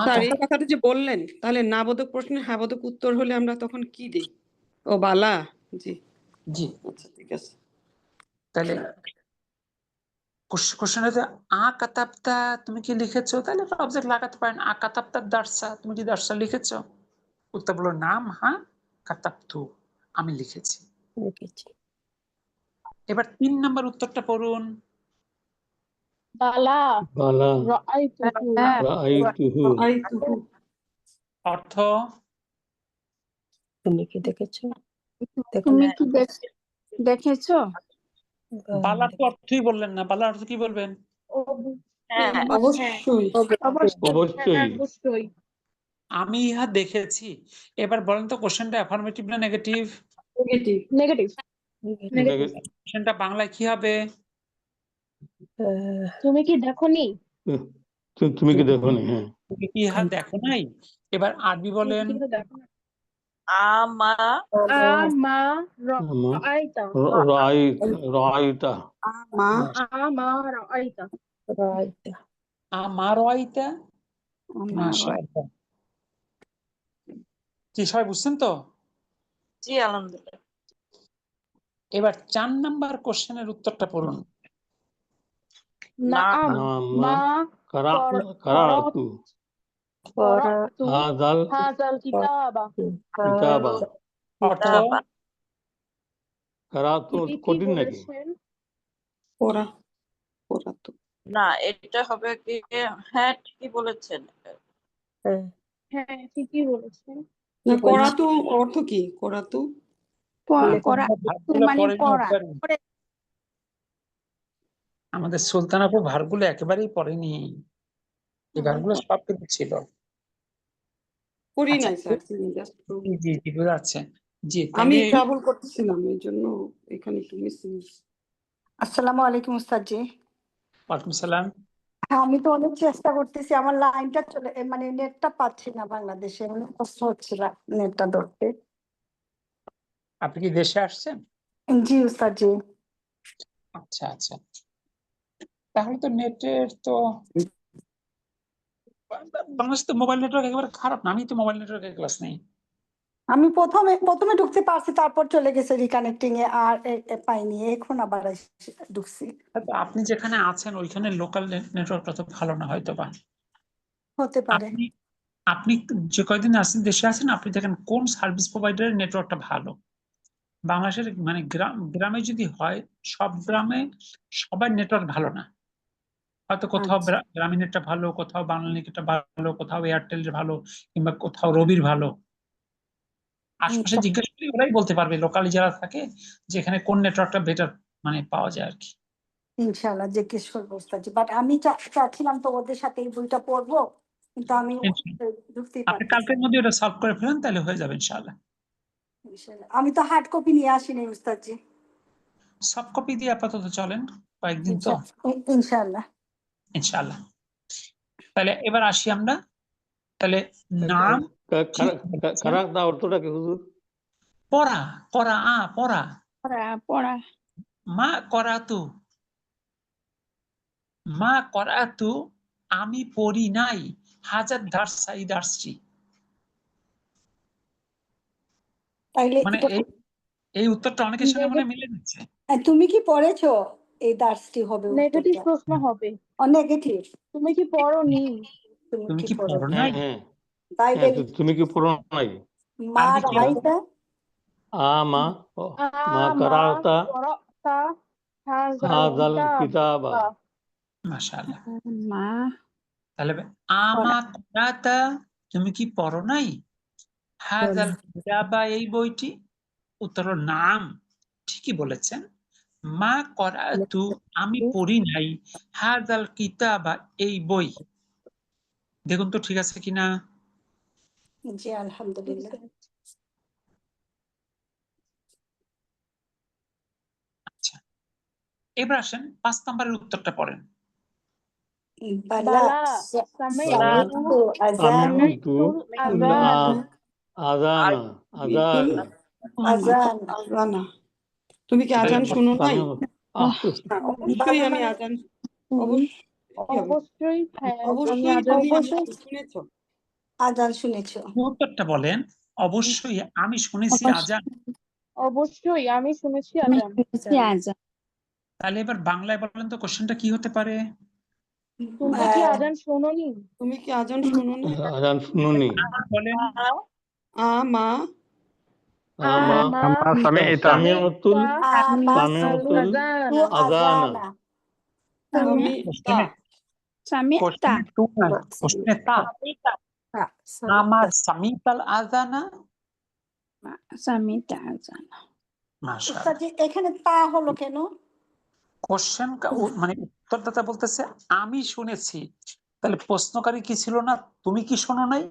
স্যার এই কথাটা যে বললেন, তাহলে না বোধক প্রশ্নের হ্যাঁ বোধক উত্তর হলে আমরা তখন কি দিই? ও বালা, জি জি, আচ্ছা ঠিক আছে। তাহলে কোশ্চেন হচ্ছে কাতাবতা তুমি কি লিখেছো, তাহলে অবজেক্ট লাগাতে পারেন কাতাবতা দারসা, তুমি কি দারসা লিখেছো? উত্তর বলো নাম হ্যাঁ কাতাবতু, আমি লিখেছি। লিখেছি। এবার 3 নম্বর উত্তরটা পড়ুন। বালা বালা রাআইতুহু। রাআইতুহু। আইতুহু। অর্থ? তুমি কি দেখেছো? তুমি কি দেখেছো? বালার তো অর্থই বললেন না, বালার অর্থ কি বলবেন? হ্যাঁ অবশ্যই। অবশ্যই। অবশ্যই। আমি ইহা দেখেছি। এবার বলেন তো কোশ্চেনটা অ্যাফার্মেটিভ না নেগেটিভ? নেগেটিভ। নেগেটিভ। নেগেটিভ। কোশ্চেনটা বাংলায় কি হবে? তুমি কি দেখোনি? তুমি কি দেখোনি? হ্যাঁ, তুমি কি ইহা দেখো নাই? এবার আরবি বলেন। তুমি কি দেখো না? আমা আমা রাআইতা। রাআইতা। মা আমা রাআইতা। আমার ওয়াইতা। আমার মাশাআল্লাহ। কি সবাই বুঝছেন তো? জি আলহামদুলিল্লাহ। এবার 4 নাম্বার কোশ্চেনের উত্তরটা পড়ুন। নাম মা কারাতু করাতু হাযাল হাযাল কিতাবা। কিতাবা। অর্থ? কারাতু তিনি কি কঠিন নাকি? বলেছেন? পড়া পড়া তো না এটা হবে কি, হ্যাঁ ঠিকই বলেছেন। হ্যাঁ ঠিকই বলেছেন। না করা তো অর্থ কি? করা তো করা ভার্বগুলো মানে পড়েনি পড়া একবারেই। আমাদের সুলতান আপু ভার্বগুলো একেবারেই পড়েনি। এই ভার্বগুলো সব কিন্তু ছিল। করি আচ্ছা, নাই স্যার। just জি জি জি বোঝা যাচ্ছে। জি আমি তাহলে ট্রাভেল করতেছিলাম এই জন্য এখানে একটু মিসিং। আসসালামু আলাইকুম উস্তাদ জি। ওয়ালাইকুম সালাম। হ্যাঁ আমি তো অনেক চেষ্টা করতেছি, আমার লাইনটা মানে নেটটা পাচ্ছি না, বাংলাদেশে অনেক কষ্ট হচ্ছিল নেটটা ধরতে। আপনি কি দেশে আসছেন? জি উস্তাদ জি। আচ্ছা আচ্ছা, তাহলে তো নেটের তো বাংলাদেশে তো মোবাইল নেটওয়ার্ক একেবারে খারাপ না। আমি তো মোবাইল নেটওয়ার্কের ক্লাস নেই। আমি প্রথমে ঢুকতে পারছি, তারপর চলে গেছে রিকানেক্টিং এ, আর পাইনি, এখন আবার ঢুকছি। হয়তো আপনি যেখানে আছেন ওইখানে লোকাল নেটওয়ার্কটা তো ভালো না হয়তো বা। হতে পারে। আপনি আপনি যে কয়দিন আছেন দেশে আছেন, আপনি দেখেন কোন সার্ভিস প্রোভাইডারের নেটওয়ার্কটা ভালো। বাংলাদেশের মানে গ্রামে যদি হয়, সব গ্রামে সবার নেটওয়ার্ক ভালো না। হয়তো কোথাও আচ্ছা। গ্রামীণ নেটটা ভালো, কোথাও বাংলালিংকটা ভালো, কোথাও এয়ারটেল ভালো, কিংবা কোথাও রবির ভালো। আশপাশে জিজ্ঞেস করি ওরাই বলতে পারবে, লোকালি যারা থাকে, যেখানে কোন নেটওয়ার্কটা বেটার মানে পাওয়া যায় আর কি। ইনশাআল্লাহ জিজ্ঞেস করবো উস্তাদ জি, বাট আমি চাচ্ছিলাম তো ওদের সাথে এই বইটা পড়বো, কিন্তু আমি ঢুকতেই আপনি পারতেছি কালকের না। মধ্যে ওটা সলভ করে ফেলেন, তাহলে হয়ে যাবে ইনশাআল্লাহ। ইনশাআল্লাহ। আমি তো হার্ড কপি নিয়ে আসিনি উস্তাদ জি। সফট কপি দিয়ে আপাতত চলেন কয়েকদিন তো, ইনশাআল্লাহ। ইনশাআল্লাহ। তাহলে এবার আসি আমরা। তাহলে নাম কারাকদা অর্থটা কি হুজুর? পড়া, পড়া পড়া। পড়া মা করাতু, মা করাতু আমি পড়ি নাই, হাজার দার্সা এই দার্সটি। তাইলে মানে এটা এই উত্তরটা অনেকের সঙ্গে মনে মিলে যাচ্ছে। তুমি কি পড়েছো? এই দার্সটি হবে নেগেটিভ উত্তরটা। প্রশ্ন হবে। নেগেটিভ। তুমি কি পড়োনি? তুমি কি পড়ো হ্যাঁ নাই? হ্যাঁ বাইরে হ্যাঁ, তুমি কি পড়ো নাই? মা আরবি কি রাইতা মা মা আমা কারাতা করাতা হাজাল হাজাল কিতাবা। মাশাআল্লাহ। মা তাহলে আমা করাতা, তুমি কি পড়ো নাই? হাজাল কিতাবা, এই বইটি। উত্তর হলো নাম, ঠিকই বলেছেন। মা করাতু, আমি পড়ি নাই। হাজাল কিতাবা, এই বই। দেখুন তো ঠিক আছে কিনা। জি আলহামদুলিল্লাহ। আচ্ছা, এবার আসেন 5 নম্বরের উত্তরটা পড়েন। বালা বালা সামিতু আযান সামি'তু আযান আযানা আযান আজান আজানা। তুমি কি আজান শুনো নাই? সামি'তু অবশ্যই আমি আজান অবশ্যই হ্যাঁ আমি অবশ্যই আযান তুমি শুনেছি। শুনেছো। আযান শুনেছো। উত্তরটা বলেন। অবশ্যই আমি শুনেছি আজান। অবশ্যই আমি শুনেছি আমি আযান। শুনেছি আজান। তাহলে এবার বাংলায় বলেন তো কোশ্চেনটা কি হতে পারে? তুমি কি আযান শোনোনি? তুমি কি আজান শুনো না? আযান শুনুনি। বলেন। আমা আমা সামি'তুল সামি'তুল আযান আযানা। আমি তা সামি'তা কোশ্চেনে তা। আমা সামিতাল আযানা। সামি'তা আজান। মাশাআল্লাহ। উস্তাদ জি, এখানে তা হলো কেন? কোশ্চেন মানে উত্তরদাতা বলতেছে আমি শুনেছি। তাহলে প্রশ্নকারী কি ছিল না, তুমি কি শোনো নাই?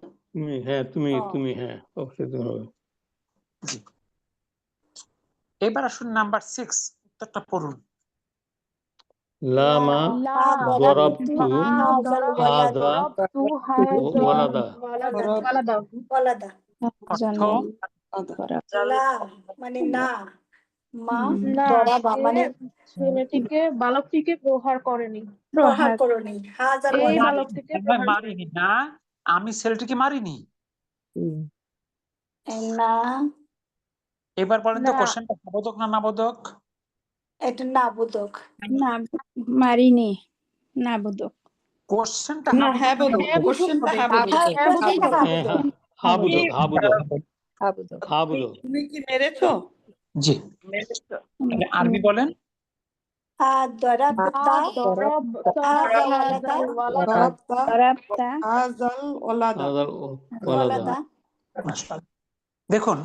তুমি হ্যাঁ অবশ্যই তুমি হবে। জি। এবার আসুন নাম্বার 6, উত্তরটা পড়ুন। লামা লা দরাবতু হাযাল হাযা দরাবতু হাযা ওয়ালাদা। ওয়ালাদা। ওয়ালাদা। অর্থ লা মানে না, মা না, দরাবা সে মানে ছেলেটিকে বালকটিকে প্রহার করেনি। প্রহার করনি। হাযাল এই ওয়ালাদা বালকটিকে প্রহার মারিনি না, আমি ছেলেটিকে মারিনি। না, এবার বলেন তো না। কোশ্চেনটা বোধক না নাবোধক? এটা না বোধক। না মারিনি না বোধক। কোশ্চেনটা না হ্যাঁ বলো। হ্যাঁ বুঝুক কোশ্চেনটা হবে। হ্যাঁ বলো। হ্যাঁ বুঝুক কোশ্চেনটা হবে। হ্যাঁ হ্যাঁ বোধক। হাবুদক। তুমি কি মেরেছো? জি। তাহলে আরবি বলেন। দরাবতা দরাবতা হাযাল হাযাল ওয়ালাদা। দরাবতা দরাবতা হাযাল ওয়ালাদা। হাযাল ওয়ালাদা। ওয়ালাদা। মাশাআল্লাহ। দেখুন,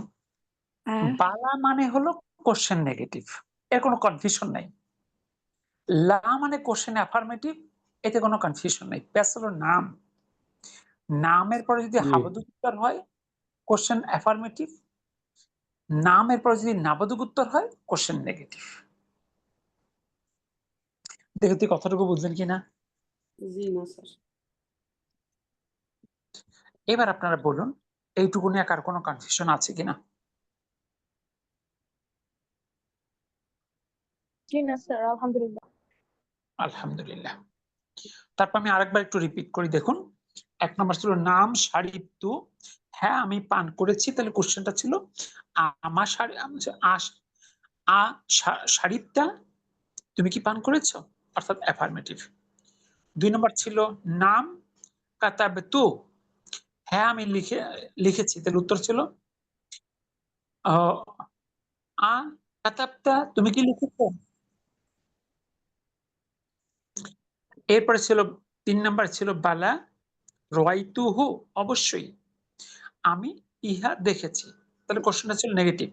বালা মানে হলো কোশ্চেন নেগেটিভ, এর কোনো কনফিউশন নাই। লা মানে কোশ্চেন অ্যাফার্মেটিভ, এতে কোনো কনফিউশন নাই। প্যাস হলো নাম, নামের পরে যদি হাবদুক উত্তর হয় কোশ্চেন অ্যাফার্মেটিভ, নামের পরে যদি নাবদুক উত্তর হয় কোশ্চেন নেগেটিভ। দেখো তুই কথাটুকু বুঝলেন কিনা? জি না স্যার। এবার আপনারা বলুন এইটুকু নিয়ে কার কোনো কনফিউশন আছে কিনা? জি না স্যার, আলহামদুলিল্লাহ। আলহামদুলিল্লাহ। তারপর আমি আরেকবার একটু রিপিট করি, দেখুন। 1 নম্বর ছিল নাম শারিবতু, হ্যাঁ আমি পান করেছি। তাহলে কোশ্চেনটা ছিল আমার শারিবটা, তুমি কি পান করেছো, অর্থাৎ অ্যাফার্মেটিভ। 2 নম্বর ছিল নাম কাতাবতু, হ্যাঁ আমি লিখেছি। তাহলে উত্তর ছিল কাতাবতা, তুমি কি লিখেছো। এরপরে ছিল 3 নাম্বার ছিল বালা রাআইতুহু, অবশ্যই আমি ইহা দেখেছি। তাহলে কোশ্চেনটা ছিল নেগেটিভ।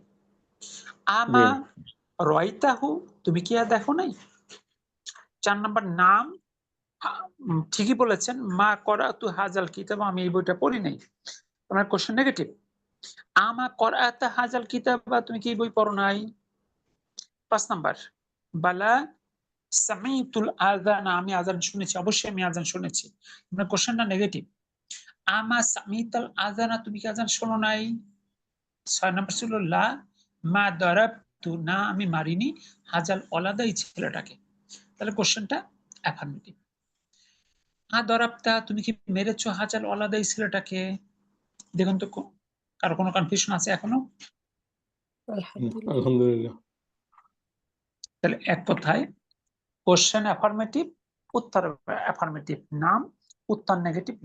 আমা রাআইতাহু, তুমি কি আর দেখো নাই। 4 নাম্বার নাম, ঠিকই বলেছেন, মা করাতু হাজাল কিতাব, আমি এই বইটা পড়ি নাই। তোমার কোশ্চেন নেগেটিভ। আমা করাতা হাজাল কিতাব, তুমি কি এই বই পড়ো নাই। 5 নাম্বার বালা সামিতুল আযান, আমি আযান শুনেছি, অবশ্যই আমি আযান শুনেছি। আপনার কোশ্চেনটা নেগেটিভ। আমা সামিতাল আযানা, তুমি কি আযান শোনো নাই। 6 নাম্বার ছিল লা মা দারাবতু, না আমি মারিনি হাজাল ওলাদা, এই ছেলেটাকে। তাহলে কোশ্চেনটা অ্যাফার্মেটিভ। দারাবতা, তুমি কি মেরেছো হাজাল ওলাদা, এই ছেলেটাকে। দেখুন তো কারো কোনো কনফিউশন আছে এখনো? আলহামদুলিল্লাহ। তাহলে এক কথায় কোশ্চেন অ্যাফার্মেটিভ, উত্তর অ্যাফার্মেটিভ, নাম উত্তর নেগেটিভ।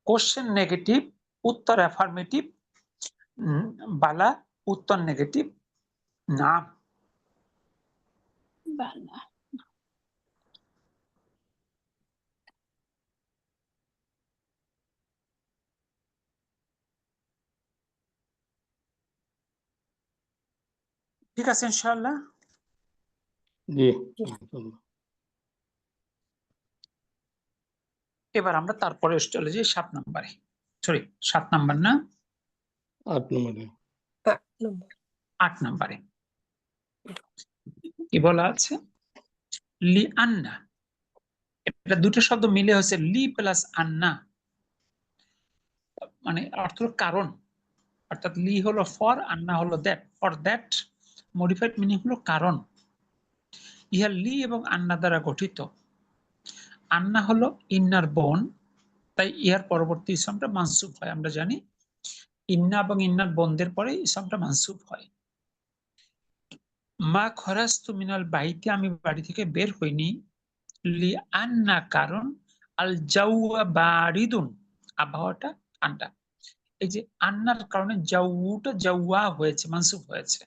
কোশ্চেন নেগেটিভ, উত্তর অ্যাফার্মেটিভ, বালা উত্তর নেগেটিভ, না। বালা। ঠিক আছে ইনশাআল্লাহ। জি এবার আমরা তারপরে চলে যাই 7 নম্বরে, সরি 7 নাম্বার না, 8 নম্বরে। 8 নম্বরে কি বলা আছে? লি আন্না, এটা দুটো শব্দ মিলে হয়েছে লি প্লাস আন্না, মানে অর্থ হলো কারণ, অর্থাৎ লি হলো ফর, আন্না হলো that, for that modified meaning হলো কারণ। ইহা লি এবং আন্না দ্বারা গঠিত। আন্না হলো ইন্নার বোন, তাই ইহার পরবর্তী ইসমটা মানসুব হয়। আমরা জানি ইন্না এবং ইন্নার বোনদের পরে ইসমটা মানসুব হয়। মা খরাস্তু মিনাল বাইতি, আমি বাড়ি থেকে বের হইনি, লি আন্না কারণ, আল জাওয়া বারিদুন, আবহাওয়াটা ঠান্ডা। এই যে আন্নার কারণে জাউটা জাওয়া হয়েছে, মানসুব হয়েছে।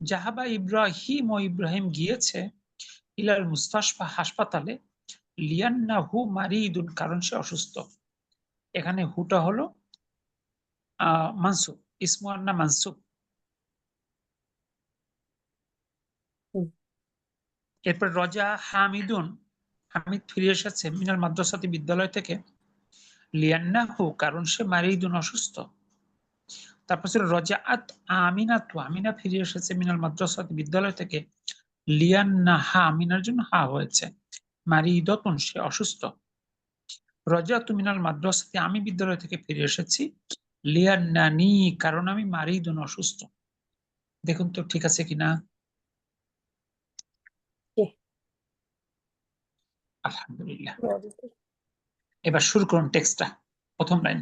জাহাবা ইব্রাহিম, ও ইব্রাহিম গিয়েছে, ইলাল মুস্তাশফা, হাসপাতালে, লিয়ান্নাহু মারিদুন, কারণ সে অসুস্থ। এখানে হুটা হলো মানসুব, ইসমু আন্না মানসুব। এরপর রজা হামিদুন, হামিদ ফিরে এসেছে, মিনাল মাদ্রাসাতি, বিদ্যালয় থেকে, লিয়ান্নাহু, কারণ সে মারিদুন, অসুস্থ। তারপর ছিল রজাআত আমিনাতু, আমিনা ফিরে এসেছে, মিনাল মাদ্রাসাতি, বিদ্যালয় থেকে, লিয়ান্নাহা, আমিনার জন্য হা হয়েছে, মারিদাতুন, সে অসুস্থ। রজাতু মিনাল মাদ্রাসাতি, আমি বিদ্যালয় থেকে ফিরে এসেছি, লিয়ান্নানি, কারণ আমি মারিদুন, অসুস্থ। দেখুন তো ঠিক আছে কিনা। জি। আলহামদুলিল্লাহ। এবার শুরু করুন টেক্সটটা, প্রথম লাইন।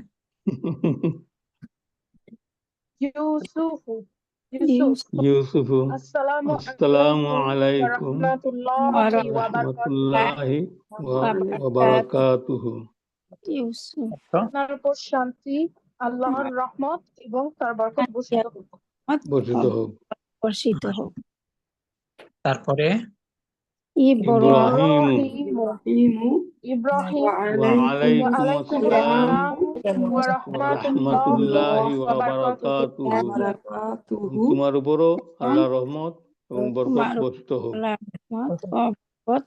ইউসুফু, ইউসুফু, আসসালামু আসসালামু আলাইকুম ওয়া আলাইকুম রাহমাতুল্লাহি ওয়া ওয়া বারাকাতুহু। রাহমাতুল্লাহি ওয়া বারাকাতুহু। ইউসুফ, আপনার উপর শান্তি, আল্লাহর রহমত এবং তার বরকত বর্ষিত হোক। বর্ষিত হোক। বর্ষিত হোক। তারপরে ইব্রাহিম, ইব্রাহিম ওয়া ওয়া আলাইকুম আলাইকুম আসসালাম আসসালাম ওয়া ওয়া রাহমাতুল্লাহি ওয়া বারাকাতুহু। তোমার উপরও আল্লাহর রহমত এবং বরকত তোমার বর্ষিত হোক। রহমত ও বরকত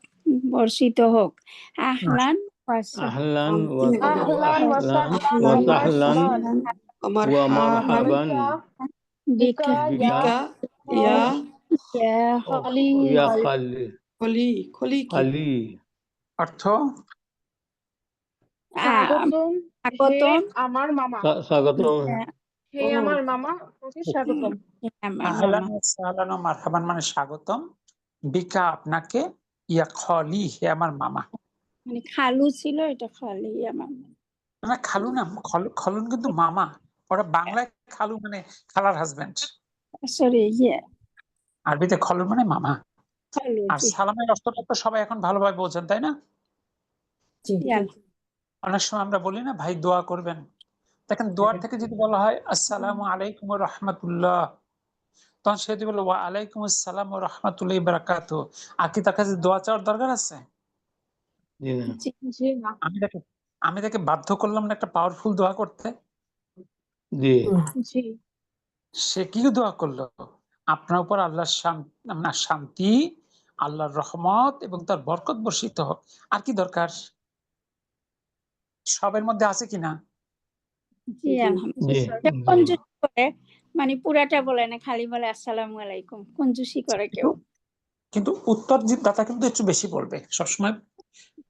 বর্ষিত হোক। আহলান আহলান আহলান ওয়া ওয়া সাহলান সাহলান ওয়া মারহাবান বিকা বিকা ইয়া ইয়া ইয়া খালি খলি কি খালি। অর্থ স্বাগতম, হে স্বাগতম। আমার মামা, স্বাগতম। হে আমার মামা, আপনাকে স্বাগতম। আহলান ওয়া সাহলান ওয়া মারহাবান মানে স্বাগতম, বিকা, আপনাকে, ইয়া খলি, হে আমার মামা। মানে খালু ছিল, এটা খালি আমার। না খালু না, খলুন কিন্তু মামা। ওরা বাংলায় খালু মানে খালার হাজবেন্ড, সরি, ইয়ে আরবিতে খলুন মানে মামা। খালু, আর জি। সালামের অর্থটা তো সবাই এখন ভালোভাবে বোঝেন, তাই না? ইয়া, অনেক সময় আমরা বলি না ভাই দোয়া করবেন, দেখেন দোয়ার থেকে যদি বলা হয় আসসালামু আলাইকুম ওয়া রাহমাতুল্লাহ, তখন সে যদি বলে ওয়া আলাইকুম আসসালাম ওয়া রাহমাতুল্লাহি ওয়া বারাকাতুহু, আর কি তার কাছে দোয়া চাওয়ার দরকার আছে? জি না। জি। জি না। আমি তাকে বাধ্য করলাম না একটা পাওয়ারফুল দোয়া করতে? জি জি। সে কি দোয়া করলো? আপনার উপর আল্লাহর শান্তি, আল্লাহর রহমত এবং তার বরকত বর্ষিত হোক। আর কি দরকার? সবের মধ্যে আছে কিনা? জি, জি আলহামদুলিল্লাহ। সে কঞ্জুসি করে, মানে পুরাটা বলে না, খালি বলে আসসালামু আলাইকুম, কঞ্জুসি করে কেউ। কিন্তু উত্তর দাতা কিন্তু একটু বেশি বলবে সবসময়,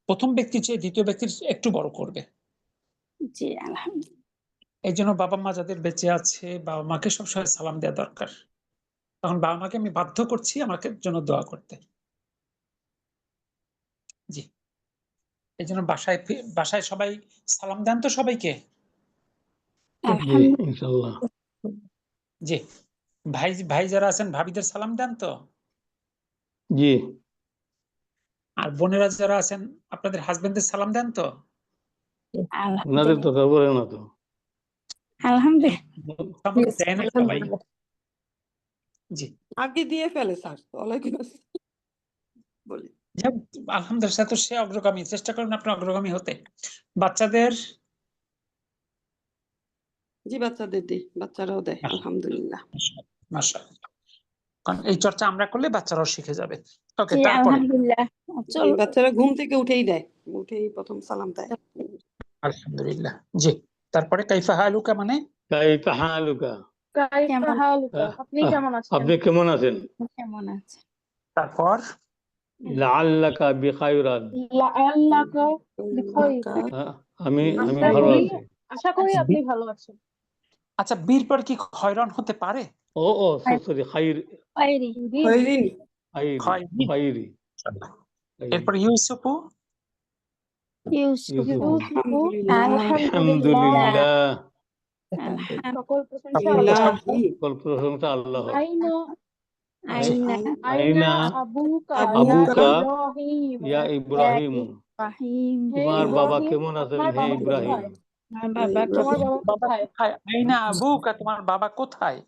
প্রথম ব্যক্তির চেয়ে দ্বিতীয় ব্যক্তির একটু বড় করবে। জি, আলহামদুলিল্লাহ। এই জন্য বাবা মা যাদের বেঁচে আছে, বাবা মাকে সবসময় সালাম দেওয়া দরকার। তখন বাবা মাকে আমি বাধ্য করছি আমাকে জন্য দোয়া করতে। জি, এই জন্য বাসায় সবাই সালাম দেন তো সবাইকে। জি আলহামদুলিল্লাহ। ইনশাআল্লাহ। জি, ভাই যারা আছেন ভাবিদের সালাম দেন তো। জি আর বোনেরা যারা আছেন আপনাদের হাজবেন্ডদের সালাম দেন তো। ওনাদের তো বলে না তো। আলহামদুলিল্লাহ। সময় Yes, দেয় না সবাই। আলহামদুলিল্লাহ। জি, আগে দিয়ে ফেলে স্যার, ওয়ালাইকুম আসসালাম বলি। যাক, আলহামদুলিল্লাহ, তো সে অগ্রগামী, চেষ্টা করুন আপনি অগ্রগামী হতে। বাচ্চাদের জি বাচ্চাদের দিই, বাচ্চারাও দেয় আলহামদুলিল্লাহ। মাশাআল্লাহ, কারণ এই চর্চা আমরা করলে বাচ্চারাও শিখে যাবে। ওকে, জি তারপরে আলহামদুলিল্লাহ। জি, বাচ্চারা ঘুম থেকে উঠেই দেয়, উঠেই প্রথম সালাম দেয়। আলহামদুলিল্লাহ। জি, তারপরে কাইফা হালুকা মানে কাইফা হালুকা, কাইফা কেমন হালুকা, আপনি কেমন আছেন? আপনি কেমন আছেন? কেমন আছে? তারপর লাআল্লাকা বিখায়রান, লাআল্লাকা বিখাইর, আমি আশা ভালো করি আছি। আশা করি আপনি ভালো আছেন। আচ্ছা, বীর পর কি খয়রান হতে পারে? ও সরি, খাইর, খৈরি, খৈরিন, খাইরি, খাইরি। এরপর ইউসুফু ইউসুফ, আলহামদুলিল্লাহ, আলহামদুলিল্লাহ, সকল প্রশংসা ইলাহি, সকল প্রশংসা আল্লাহর। আইনা আইনা আইনা আইনা আবুকা আবুকা ইব্রাহিম, ইয়া ইব্রাহিম, ইব্রাহিম, হে তোমার বাবা ইব্রাহিম, কেমন আছেন আপনার হে বাবা ইব্রাহিম? কোথায়? আমার বাবা তোমার বাবা বাবা কোথায়? কোথায়? আইনা আবুকা, তোমার বাবা কোথায়?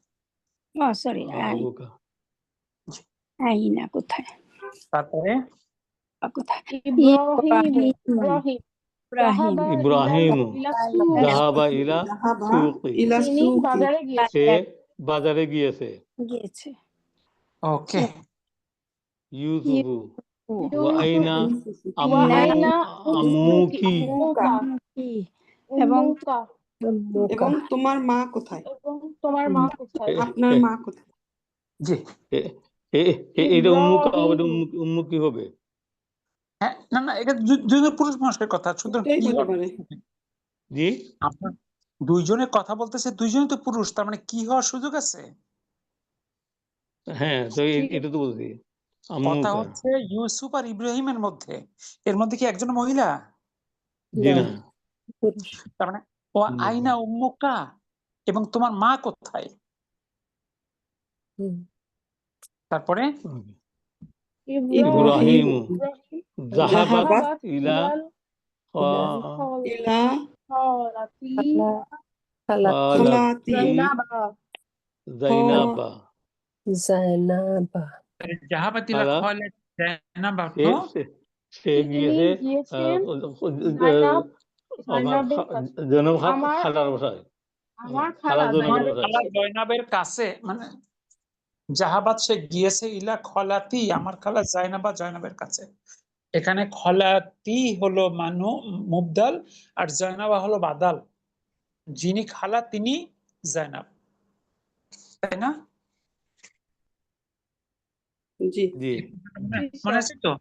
সরি, আবুকা, আইনা কোথায়? তারপরে বাবা কোথায়? ইব্রাহিম, ইব্রাহিম, ইব্রাহিম ইব্রাহিম ইলা সুক, যাহাবা ইলা যাহাবা সুকি, ইলা তিনি সুকি, বাজারে গিয়েছেন। সে বাজারে গিয়েছে। গিয়েছে। ওকে, ইউসুফু ইউসুফ, ওয়া আইনা ওয়া আইনা আম্মুকি, উম্মুকা, কি এবং উম্মুকা, এবং তোমার মা কোথায়? এবং তোমার মা কোথায়? আপনার মা কোথায়? জি, এটা উম্মুকা হবে, ইব্রাহিম, উম্মুকি হবে। হ্যাঁ, না না, এটা দুজন পুরুষ মানুষের কথা, সুতরাং এটাই কি হতে হবে? পারে। জি, আপনার দুইজনে কথা বলতেছে, দুইজনই তো পুরুষ, তার মানে কি হওয়ার সুযোগ আছে? হ্যাঁ, তো এটা তো বলছি কথা আম্মুকা। হচ্ছে ইউসুফ আর ইব্রাহিমের মধ্যে, এর মধ্যে কি একজন মহিলা? জি না, পুরুষ। তার মানে ও আইনা উম্মুকা, এবং তোমার মা কোথায়? তারপরে ইব্রাহিম যাহাবাত যাহাবাত ইলা ইলা খালাতি খালাতি জাইনাবা, জাইনাবা, জাহাবাতিলা খালা, খওয়ালে জায়নাব অর্থ সে গিয়েছে গিয়েছেন জনম আমার খালার বাসায়, আমার খালা খালা জনমের জাইনাবের বাসায়। খালা জয়নাবের কাছে, মানে জাহাবাত সে গিয়েছে ইলা খলাতি, আমার খালা জাইনাবা জয়নাবের কাছে। এখানে খলাতি হলো মুবদাল, আর জয়নাবা হলো বাদাল। যিনি খালা তিনি জাইনাব, তাই না? জি জি, মনে আছে তো?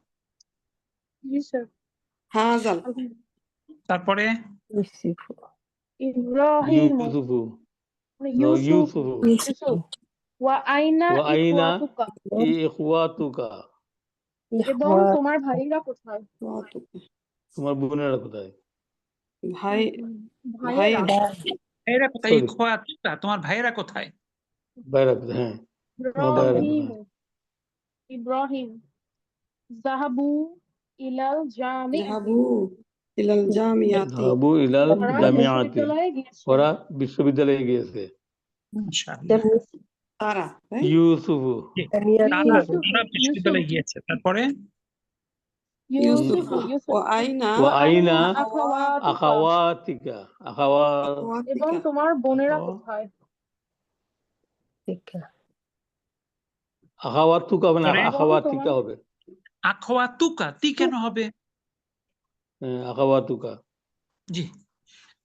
জি স্যার। হাজাল তারপরে ইউসুফু, ইব্রাহিম, ইউসুফু, ইউসুফ, ইউসুফু, ওয়া আইনা ওয়া আইনা ইখওয়াতুকা, ইখওয়াতুকা, এবং তোমার ভাইরা কোথায়? তোমার বোনেরা কোথায়? ভাই ভাইয়েরা, ভাইয়েরা কোথায়? Sorry. ইখওয়াতুকা, তোমার ভাইয়েরা কোথায়? বাইরা কোথায়? হ্যাঁ, তোমার বাইরা ইব্রাহিম, কোথায়? ইব্রাহিম যাহাবু ইলাল জামিআতি, যাহাবু ইলাল জামিয়াতি, যাহাবু ইলাল ওরা জামিআতি, বিশ্ববিদ্যালয়ে গিয়েছে। ওরা বিশ্ববিদ্যালয়ে গিয়েছে। মাশাআল্লাহ। তারা ইউসুফু তারা বিশ্ববিদ্যালয়ে গিয়েছে। তারপরে ইউসুফ ও আইনা ওয়া আইনা আখাওয়াতুকা, আখাওয়াতিকা, এবং তোমার বোনেরা কোথায়? আখাওয়াতুকা হবে না, পরে? আখাওয়াতিকা হবে। আখওয়াতুকা, তি কেন হবে? আখাওয়াতুকা, জি,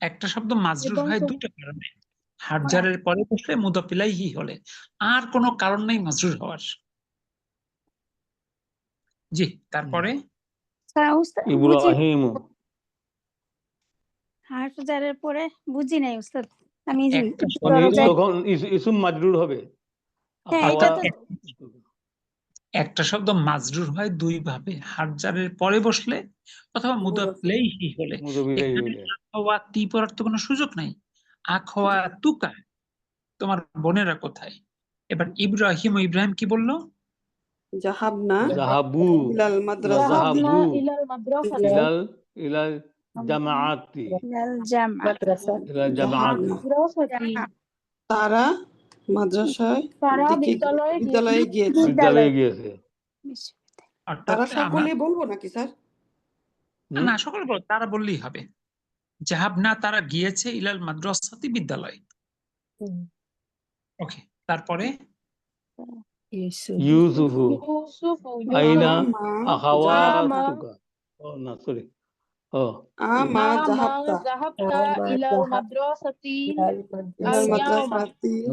একটা শব্দ মাজরুর এবং হয় দুটো কারণে। হারজারের পরে বসলে মুদাফ ইলাইহি হলে, আর কোনো কারণ নেই মাজরুর হওয়ার। জি, তারপরে ইব্রাহিম, হারফ জারের পরে বুঝি নাই উস্তাদ, আমি একটা তখন ইসম মাজরুর হবে। হ্যাঁ, এটা তো একটা শব্দ মাজরুর হয় দুই ভাবে, হারজারের পরে বসলে অথবা মুদাফ ইলাইহি হলে। আখওয়াতি পড়ার তো কোনো সুযোগ নাই। আখওয়াতুকা, তোমার বোনেরা কোথায়? এবার ইব্রাহিম ও ইব্রাহিম কি বললো? যাহাবনা যাহাবু ইলাল মাদ্রাসা, যাহাবনা ইলাল মাদ্রাসাতি, ইলাল জামাআতি ইলাল জামা মাদ্রাসা ইলা জামাআতি মাদ্রাসাতি তারা মাদ্রাসায় তারা দিকে বিদ্যালয়ে বিদ্যালয়ে গিয়েছে। বিদ্যালয়ে গিয়েছে। অর্থাৎ তারা আমরা সকলে বলবো নাকি স্যার? না সকলে বল তারা বললেই হবে। জাহাবনা তারা গিয়েছে ইলাল মাদ্রাসাতি বিদ্যালয়। হুম। ওকে, তারপরে ইউসুফ ইউসুফু ইউসুফ আইনা আমা আখাওয়াতুকা ও না সরি ও আমা আমা জাহাবতা যাহাবতা আমা ইলাল যাহাব- মাদ্রাসাতি ইলাল ইলাল মাদ্রাসা মাদ্রাসাতিল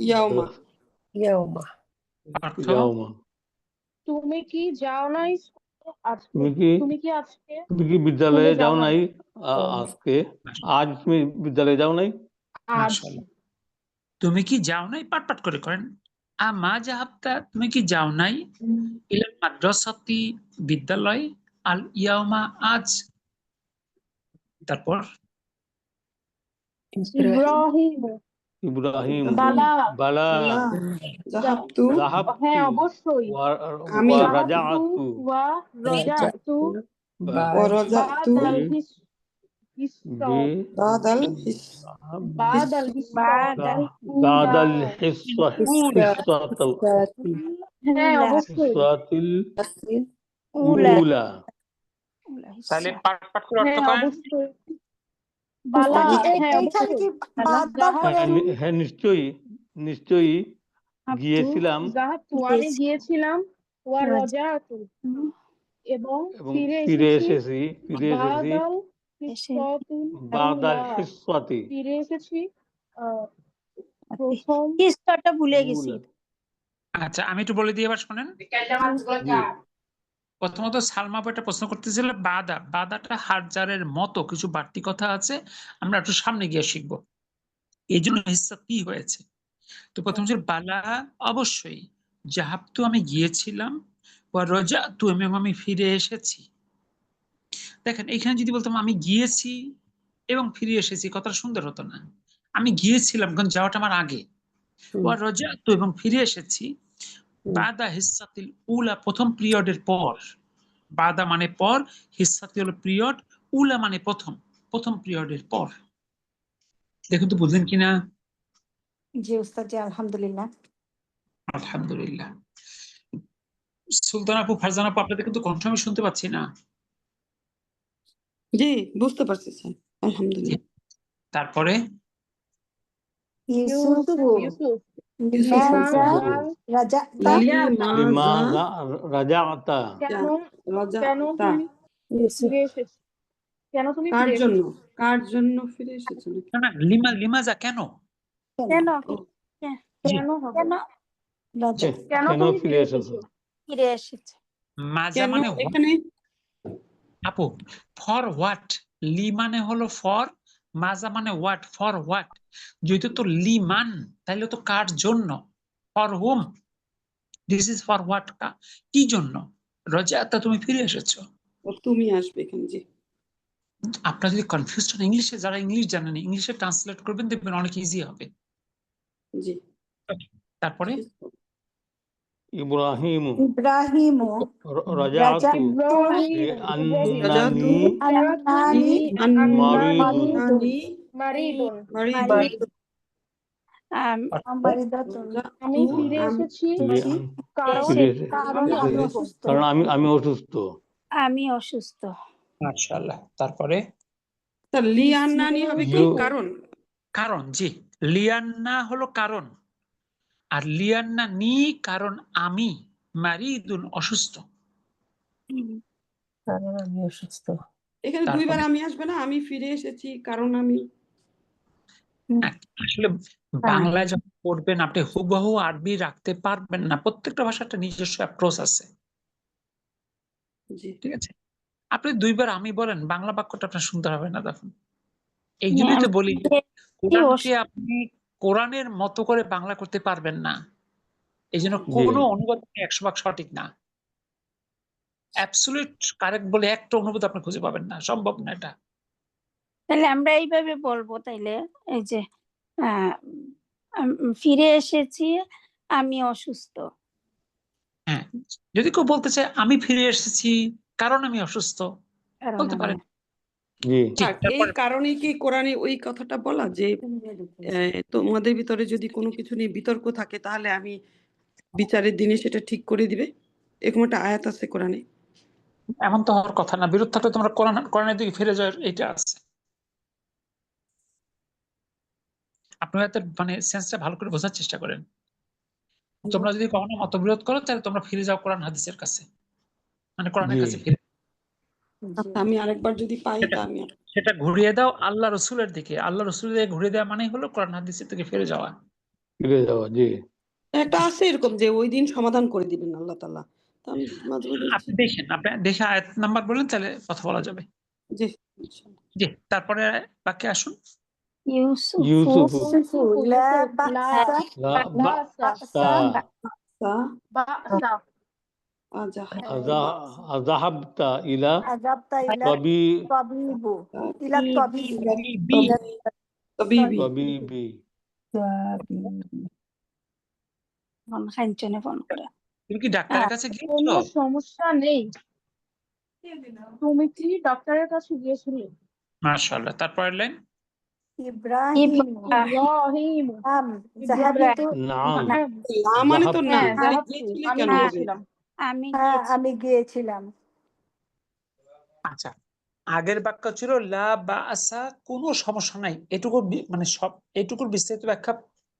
ইয়াউমা। ইয়াউমা অর্থ ইয়াউমা তুমি কি যাও নাই আজকে? তুমি কি তুমি কি আজকে তুমি কি বিদ্যালয়ে স্কুলে যাও যাও নাই ও। আজকে? আজ তুমি বিদ্যালয়ে যাও নাই? আজ? মাশাআল্লাহ। তুমি কি যাও নাই পাট পাট করে করেন। আমা জাহাবতা তুমি কি যাও নাই ইলাল মাদ্রাসাতি বিদ্যালয় আল ইয়াউমা আজ। তারপর ইব্রাহিম ইব্রাহিম ইব্রাহিম বালা বালা বালা জাহাবতু যাহাবতু হ্যাঁ অবশ্যই আমি ওয়া যাহাবতু রাজাআতু ওয়া রাজাতু ওয়া রাজাতু বাদাল হিসা বি বাদাল হিস বাদাল হিসা বাদাল হিসাতু হ্যাঁ অবশ্যই হিসাতিল উলা উলা তাহলে পাট পাট করে অর্থ হ্যাঁ করেন। অবশ্যই বালা হ্যাঁ এইখানে অবশ্যই কি বাদ হ্যাঁ নিশ্চয়ই নিশ্চয়ই গিয়েছিলাম যাহাবতু আমি গিয়েছিলাম ওয়া রাজাতু এবং এবং ফিরে ফিরে এসেছি এসেছি বাদাল হিসাতুল বাদাল উলা। হিসাতি ফিরে এসেছি প্রথম হিস্সাটা ভুলে গেছি। উলা। আচ্ছা আমি একটু বলে দিই এবার শোনেন। জি প্রথমত সালমা আপু একটা প্রশ্ন করতেছিল বাদা বাদাটা হারজারের মতো কিছু বাড়তি কথা আছে, আমরা একটু সামনে গিয়ে শিখবো। এই জন্য হিস্সা কি হয়েছে। তো প্রথম ছিল বালা অবশ্যই, জাহাবতু আমি গিয়েছিলাম, ওয়া রাজাতু এবং আমি ফিরে এসেছি। দেখেন এখানে যদি বলতাম আমি গিয়েছি এবং ফিরে এসেছি কথাটা সুন্দর হতো না। আমি গিয়েছিলাম কারণ যাওয়াটা আমার আগে, ওয়া রাজাতু এবং ফিরে এসেছি বাদা হিস্সাতিল উলা প্রথম পিরিয়ডের পর। বাদা মানে পর, হিস্সাতি হলো পিরিয়ড, উলা মানে প্রথম, প্রথম পিরিয়ডের পর। দেখুন তো বুঝলেন কিনা? জি উস্তাদ জি আলহামদুলিল্লাহ। আলহামদুলিল্লাহ। সুলতান আপু, ফারজানা আপু, আপনাদের কিন্তু কণ্ঠ আমি শুনতে পাচ্ছি না। জি বুঝতে পারছি স্যার আলহামদুলিল্লাহ। তারপরে ইউসুফু ইউসুফ লিমাযা রাজাতা লিমাযা রাজাআতা কেন রাজাতা তুমি ইউসুফ ফিরে এসেছো? কেন তুমি কার ফিরে জন্য এসেছো? কার জন্য ফিরে এসেছো নাকি? না, লিমাজা কেন? কেন ও, কেন হবে? কেন রাজা কেন কেন তুমি ফিরে এসেছো? ফিরে এসেছে? মাজা কেন মানে what? এখানে আপু ফর হোয়াট, লি মানে হলো ফর, মাজা মানে হোয়াট, ফর হোয়াট। যেহেতু তো লিমান তাহলে তো কার জন্য, for home, this is for what, কি জন্য? রাজাতা তুমি ফিরে এসেছো। ও তুমি আসবে এখানে। জি আপনারা যদি কনফিউজ হন ইংলিশে, যারা ইংলিশ জানেন ইংলিশে ট্রান্সলেট করবেন, দেখবেন অনেক ইজি হবে। জি তারপরে ইব্রাহিমু ইব্রাহিমু রাজাআতু রাজাতু লিআন্নানি আন্নানি মারিদুন মারিদুন মারিদুন মারিদাতুন আমি ফিরে এসেছি কারণ কারণ আমি অসুস্থ। কারণ আমি অসুস্থ। আমি অসুস্থ। মাশাআল্লাহ। তারপরে স্যার লিয়ান্নানি হবে কি ইউ- কারণ? কারণ, জি, লিয়ান্না হলো কারণ, আর লিয়ান্না নি কারণ আমি, মারিদুন অসুস্থ। কারণ আমি অসুস্থ। এখানে তারপরে? দুইবার আমি আসবে না, আমি ফিরে এসেছি কারণ আমি। আসলে বাংলায় যখন পড়বেন আপনি হুবহু আরবি রাখতে পারবেন না, প্রত্যেকটা ভাষার একটা নিজস্ব অ্যাপ্রোচ আছে, জি ঠিক আছে? আপনি দুইবার আমি বলেন, বাংলা বাক্যটা আপনার সুন্দর হবে না তখন। এই জন্যই তো বলি কোরআনকে আপনি কোরআনের মতো করে বাংলা করতে পারবেন না। এই জন্য কোনো অনুবাদ 100% সঠিক না, অ্যাবসলিউট কারেক্ট বলে একটা অনুবাদ আপনি খুঁজে পাবেন না, সম্ভব না এটা। তাহলে আমরা এইভাবে বলবো, তাইলে এই যে ফিরে এসেছি, আমি অসুস্থ। হ্যাঁ, যদি কেউ বলতে চায় আমি ফিরে এসেছি কারণ আমি অসুস্থ, কারণ বলতে পারেন। জি জি আর এই তারপরে কারণে কি কোরআনে ওই কথাটা বলা যে তোমাদের ভিতরে যদি কোনো কিছু নিয়ে বিতর্ক থাকে তাহলে আমি বিচারের দিনে সেটা ঠিক করে দিবে, এরকম একটা আয়াত আছে কোরআনে? এমন তো হওয়ার কথা না, বিরোধ থাকলে তোমরা কোরআনের দিকে ফিরে যাওয়ার এটা আছে। আপনি হয়তো মানে সেন্সটা ভালো করে বোঝার চেষ্টা করেন। তোমরা যদি কখনো মতবিরোধ করো তাহলে তোমরা ফিরে যাও কোরআন হাদিসের কাছে, মানে কোরআনের জি কাছে ফিরে। আচ্ছা, আমি আরেকবার যদি পাই তা আমি সেটা ঘুরিয়ে দাও আল্লাহ রসুলের দিকে, আল্লাহ রসুলের দিকে ঘুরিয়ে দেওয়া মানেই হলো কোরআন হাদিসের থেকে ফিরে যাওয়া। ফিরে যাওয়া। জি একটা আছে এরকম যে ওই দিন সমাধান করে দিবেন আল্লাহ তাআলা, তা আমি মাঝে মাঝে আপনি দেখেন, আপনি দেখে আয়াত নাম্বার বলেন তাহলে কথা বলা যাবে। জি জি তারপরে বাকি আসুন। ইউসুফ ইউসুফ لا لا بأس লা بأس তা بأس আযাহাবতা ইলা أذهبت إلى তবি الطبيب إلى الطبيب তবিবি তবিবি ফোন খাইছনে ফোন করে তুমি কি ডাক্তারের কাছে গিয়েছো? কোনো সমস্যা নেই, তুমি কি ডক্টরের কাছে গিয়েছিলে? মাশাআল্লাহ। তারপরের লাইন إبراهيم ইব্রাহিম نعم ذهبت নাম হ্যাঁ না মানে তো না, হ্যাঁ তাহলে যাহাবতু, গিয়েছিলে আমি কেন হবে? গিয়েছিলাম। আমি হ্যাঁ গিয়েছি আমি গিয়েছিলাম। আচ্ছা, আগের বাক্য ছিল লা বাআসা, কোনো সমস্যা নাই। এটুকু মানে সব এটুকুর বিস্তারিত ব্যাখ্যা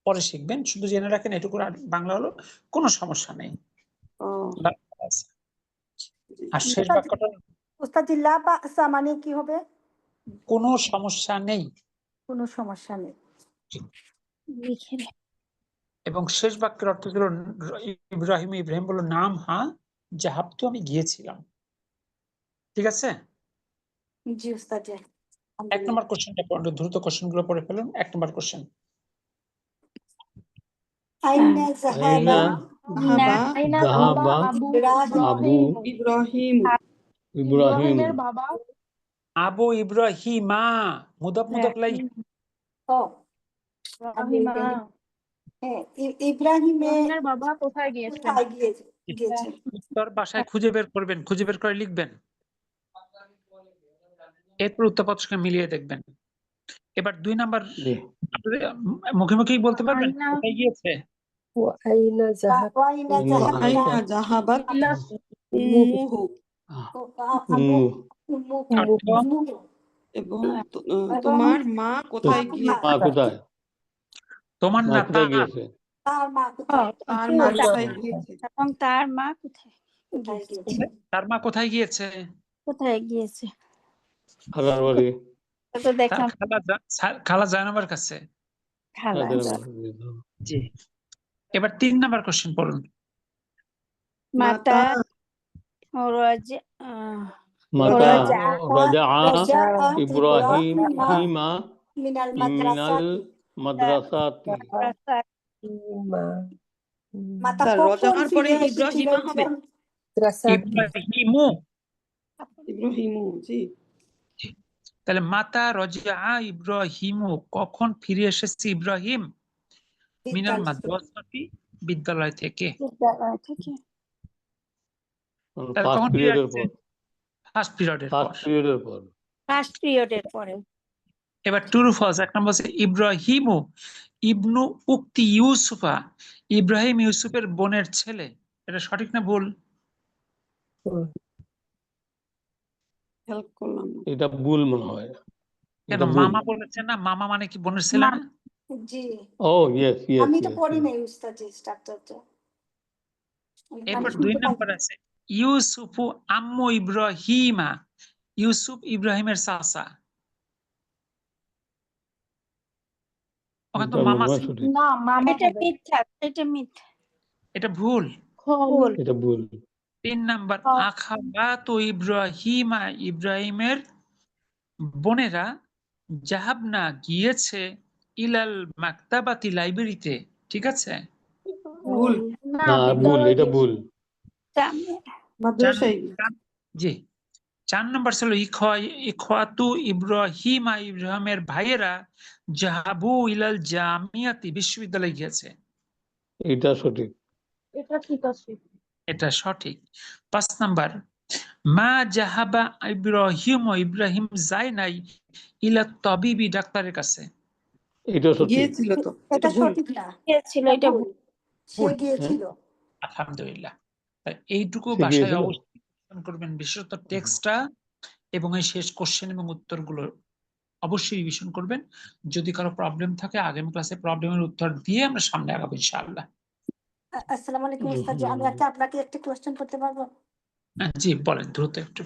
পরে শিখবেন, শুধু জেনে রাখেন এটুকুর বাংলা হলো কোনো সমস্যা নেই। ও লা বাআসা। আর শেষ বাক্যটা উস্তাদ লা বাসা মানে কি হবে? কোনো সমস্যা নেই। কোনো সমস্যা নেই। লিখে রে। এবং শেষ বাক্যের অর্থ ছিল ইব্রাহিম বলল নাম হ্যাঁ জাহাবতু, আমি গিয়েছিলাম। ঠিক আছে, জি উস্তাদ জি। এক নম্বর কোশ্চেনটা পড়ুন, দ্রুত কোশ্চেন গুলো পড়ে ফেলুন। এক নম্বর কোশ্চেন, আইনা জাহাবা আহাবা আইনা যাহাবা যাহাবা আবু আবু ইব্রাহিম ইব্রাহিম ইব্রাহিমের বাবা আবু ইব্রাহিমা মুদাফ মুদাফ লাই। ও ইব্রাহিমা, হ্যাঁ ইব্রাহিমে ইব্রাহিমের বাবা কোথায় গিয়েছেন? কোথায় গিয়েছে? উত্তর বাসায় খুঁজে বের করবেন, খুঁজে বের করে লিখবেন, এরপর উত্তরপত্রের সঙ্গে মিলিয়ে দেখবেন। এবার 2 নাম্বার, জি আপনাদের মুখে মুখেই বলতে পারবেন আইনা কোথায় গিয়েছে। وأين ذهبت ওয়াইনা জাহাবা আইনা জাহাবাত ইলা উম্মুহু আবু উম্মু অর্থ এবং তোমার মা কোথায় গিয়েছে? মা কোথায় তোমার মা না কোথায় তার। গিয়েছে তার মা কোথায় তার মা কোথায় গিয়েছে? এবং তার মা কোথায় গিয়েছে? তার মা কোথায় গিয়েছে? কোথায় গিয়েছে খালার বাড়ি তো তার দেখলাম খালা জায়নবের কাছে। খালা তাদের জি, এবার 3 নাম্বার কোশ্চেন পড়ুন। মাতা মাতা রাজা মাতা রাজা রাজা রাজা ইব্রাহিমা মিনাল মিনাল মাদ্রাসাতি মাদ্রাসাতি মাতা স্যার, কখন রজার পরে ফিরে এসেছিল? ইব্রাহিমা হবে? ইব্রাহিমু, ইব্রাহিমু জি তাহলে মাতা রজা ইব্রাহিমু, কখন ফিরে এসেছে ইব্রাহিম? মিনাল মাদ্রাসাতি, বিদ্যালয় থেকে। বিদ্যালয় থেকে তাহলে ফার্স্ট কখন ফিরে পিরিয়ডের আসছে? পর ফার্স্ট পিরিয়ডের পর। ফার্স্ট পিরিয়ডের পর ফার্স্ট পিরিয়ডের পরে এবার ট্রু ফলস, এক নম্বর হচ্ছে ইব্রাহিমু ইবনু উক্তি ইউসুফা, ইব্রাহিম ইউসুফের বোনের ছেলে। এটা সঠিক না ভুল? হেল্প করলাম না। এটা ভুল মনে হয় কেন এটা ভুল মামা বলেছে না? মামা মানে কি বোনের ছেলে না? জি ও ইয়েস ইয়েস আমি তো পড়ি নাই উস্তাদ জি স্ট্রাকচারটা। এরপর 2 নাম্বার আছে ইউসুফু আম্মু ইব্রাহিমা, ইউসুফ ইব্রাহিমের চাচা। ওখানে তো মামা ছিল। না মামা এটা হবে। মিথ্যা, এটা মিথ্যা, এটা ভুল। ভুল। এটা ভুল 3 নাম্বার আখাবাতু ইব্রাহিমা, ইব্রাহিমের বোনেরা জাহাবনা গিয়েছে ইলাল মাকতাবাতি, লাইব্রেরিতে। ঠিক আছে, ভুল না না ভুল বিদ্যালয়ে এটা গিয়েছি। ভুল মাদ্রাসায় জি। 4 নাম্বার ছিল ইখওয়াতু ইব্রাহিমা, ইব্রাহিমের ভাইয়েরা জাহাবু ইলাল জামিয়াতি, বিশ্ববিদ্যালয়ে গিয়েছে। এটা সঠিক এটা ঠিক আছে। এটা সঠিক। 5 নাম্বার মা জাহাবা ইব্রাহিম যায় নাই ইলা তবিবি, ডাক্তারের কাছে। এটাও সত্যি। গিয়েছিল তো, এটা এটা ভুল। সঠিক না, ছিল এটা ভুল। সে গিয়েছিল। আলহামদুলিল্লাহ। তাই এইটুকু সে বাসায় গিয়েছিল? অবশ্যই রিভিশন করবেন, বিশেষত টেক্সটটা এবং এই শেষ কোশ্চেন এবং উত্তরগুলো অবশ্যই রিভিশন করবেন। যদি কারো প্রবলেম থাকে আগামী ক্লাসে প্রবলেমের উত্তর দিয়ে আমরা সামনে আগাবো ইনশাআল্লাহ। আসসালামু আলাইকুম জি, উস্তাদ, আমি জি। আপনাকে একটা কোয়েশ্চেন করতে পারবো? জি বলেন দ্রুত একটু।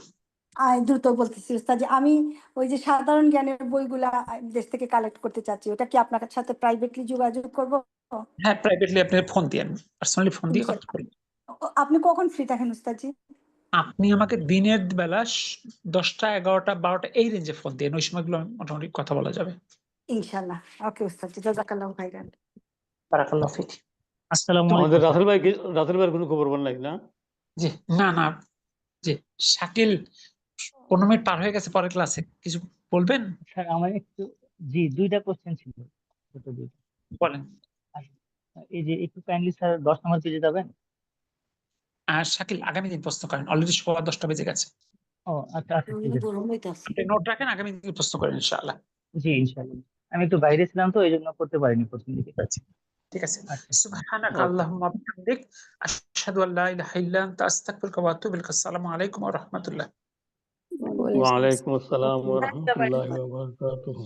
দ্রুত বলতেছি উস্তাদ, যে আমি ওই যে সাধারণ জ্ঞানের বইগুলা দেশ থেকে কালেক্ট করতে চাচ্ছি, ওটা কি আপনার সাথে প্রাইভেটলি যোগাযোগ করবো? হ্যাঁ, প্রাইভেটলি আপনি ফোন দিয়েন, পার্সোনালি ফোন দিয়ে কথা বলুন। আপনি কখন ফ্রি থাকেন উস্তাদজি? আপনি আমাকে দিনের বেলা 10টা 11টা 12টা এই রেঞ্জে ফোন দিন, ওই সময়গুলো মোটামুটি কথা বলা যাবে। ইনশাআল্লাহ। ওকে উস্তাদজি, জাযাকাল্লাহু খাইরান। বারাকাল্লাহু ফিক। আসসালামু আমাদের আলাইকুম। রাসেল ভাইয়ের কোনো খবর বল নাই না? জি না জি শাকিল 15 মিনিট পার হয়ে গেছে, পরের ক্লাসে কিছু বলবেন? স্যার আমার একটু, জি, দুইটা কোশ্চেন ছিল, ছোট দুইটা। বলেন। এই যে একটু কাইন্ডলি স্যার 10 নম্বর পেজে যাবেন। আর শাকিল আগামী দিন প্রশ্ন করেন, অলরেডি 10:15 বেজে গেছে। ও আচ্ছা আচ্ছা, ঠিক আছে। গরম হইতাছে। আপনি নোট রাখেন, আগামী দিন প্রশ্ন করেন ইনশাআল্লাহ। জি ইনশাআল্লাহ। আমি একটু বাইরে ছিলাম তো এই জন্য করতে পারিনি প্রথম দিকে। ঠিক আছে। আচ্ছা। সুবহানাকা ওকে। আল্লাহুম্মা ওয়া বিহামদিক আশহাদু আল লা ইলাহা ইল্লা আনতা আস্তাগফিরুকা ওয়া আতুবু ইলাইক। আসসালামু আলাইকুম ওয়া রাহমাতুল্লাহ। ওয়ালাইকুম ওয়া আলাইকুম আসসালাম ওয়া ধন্যবাদ। রাহমাতুল্লাহি ওয়া বারাকাতুহু।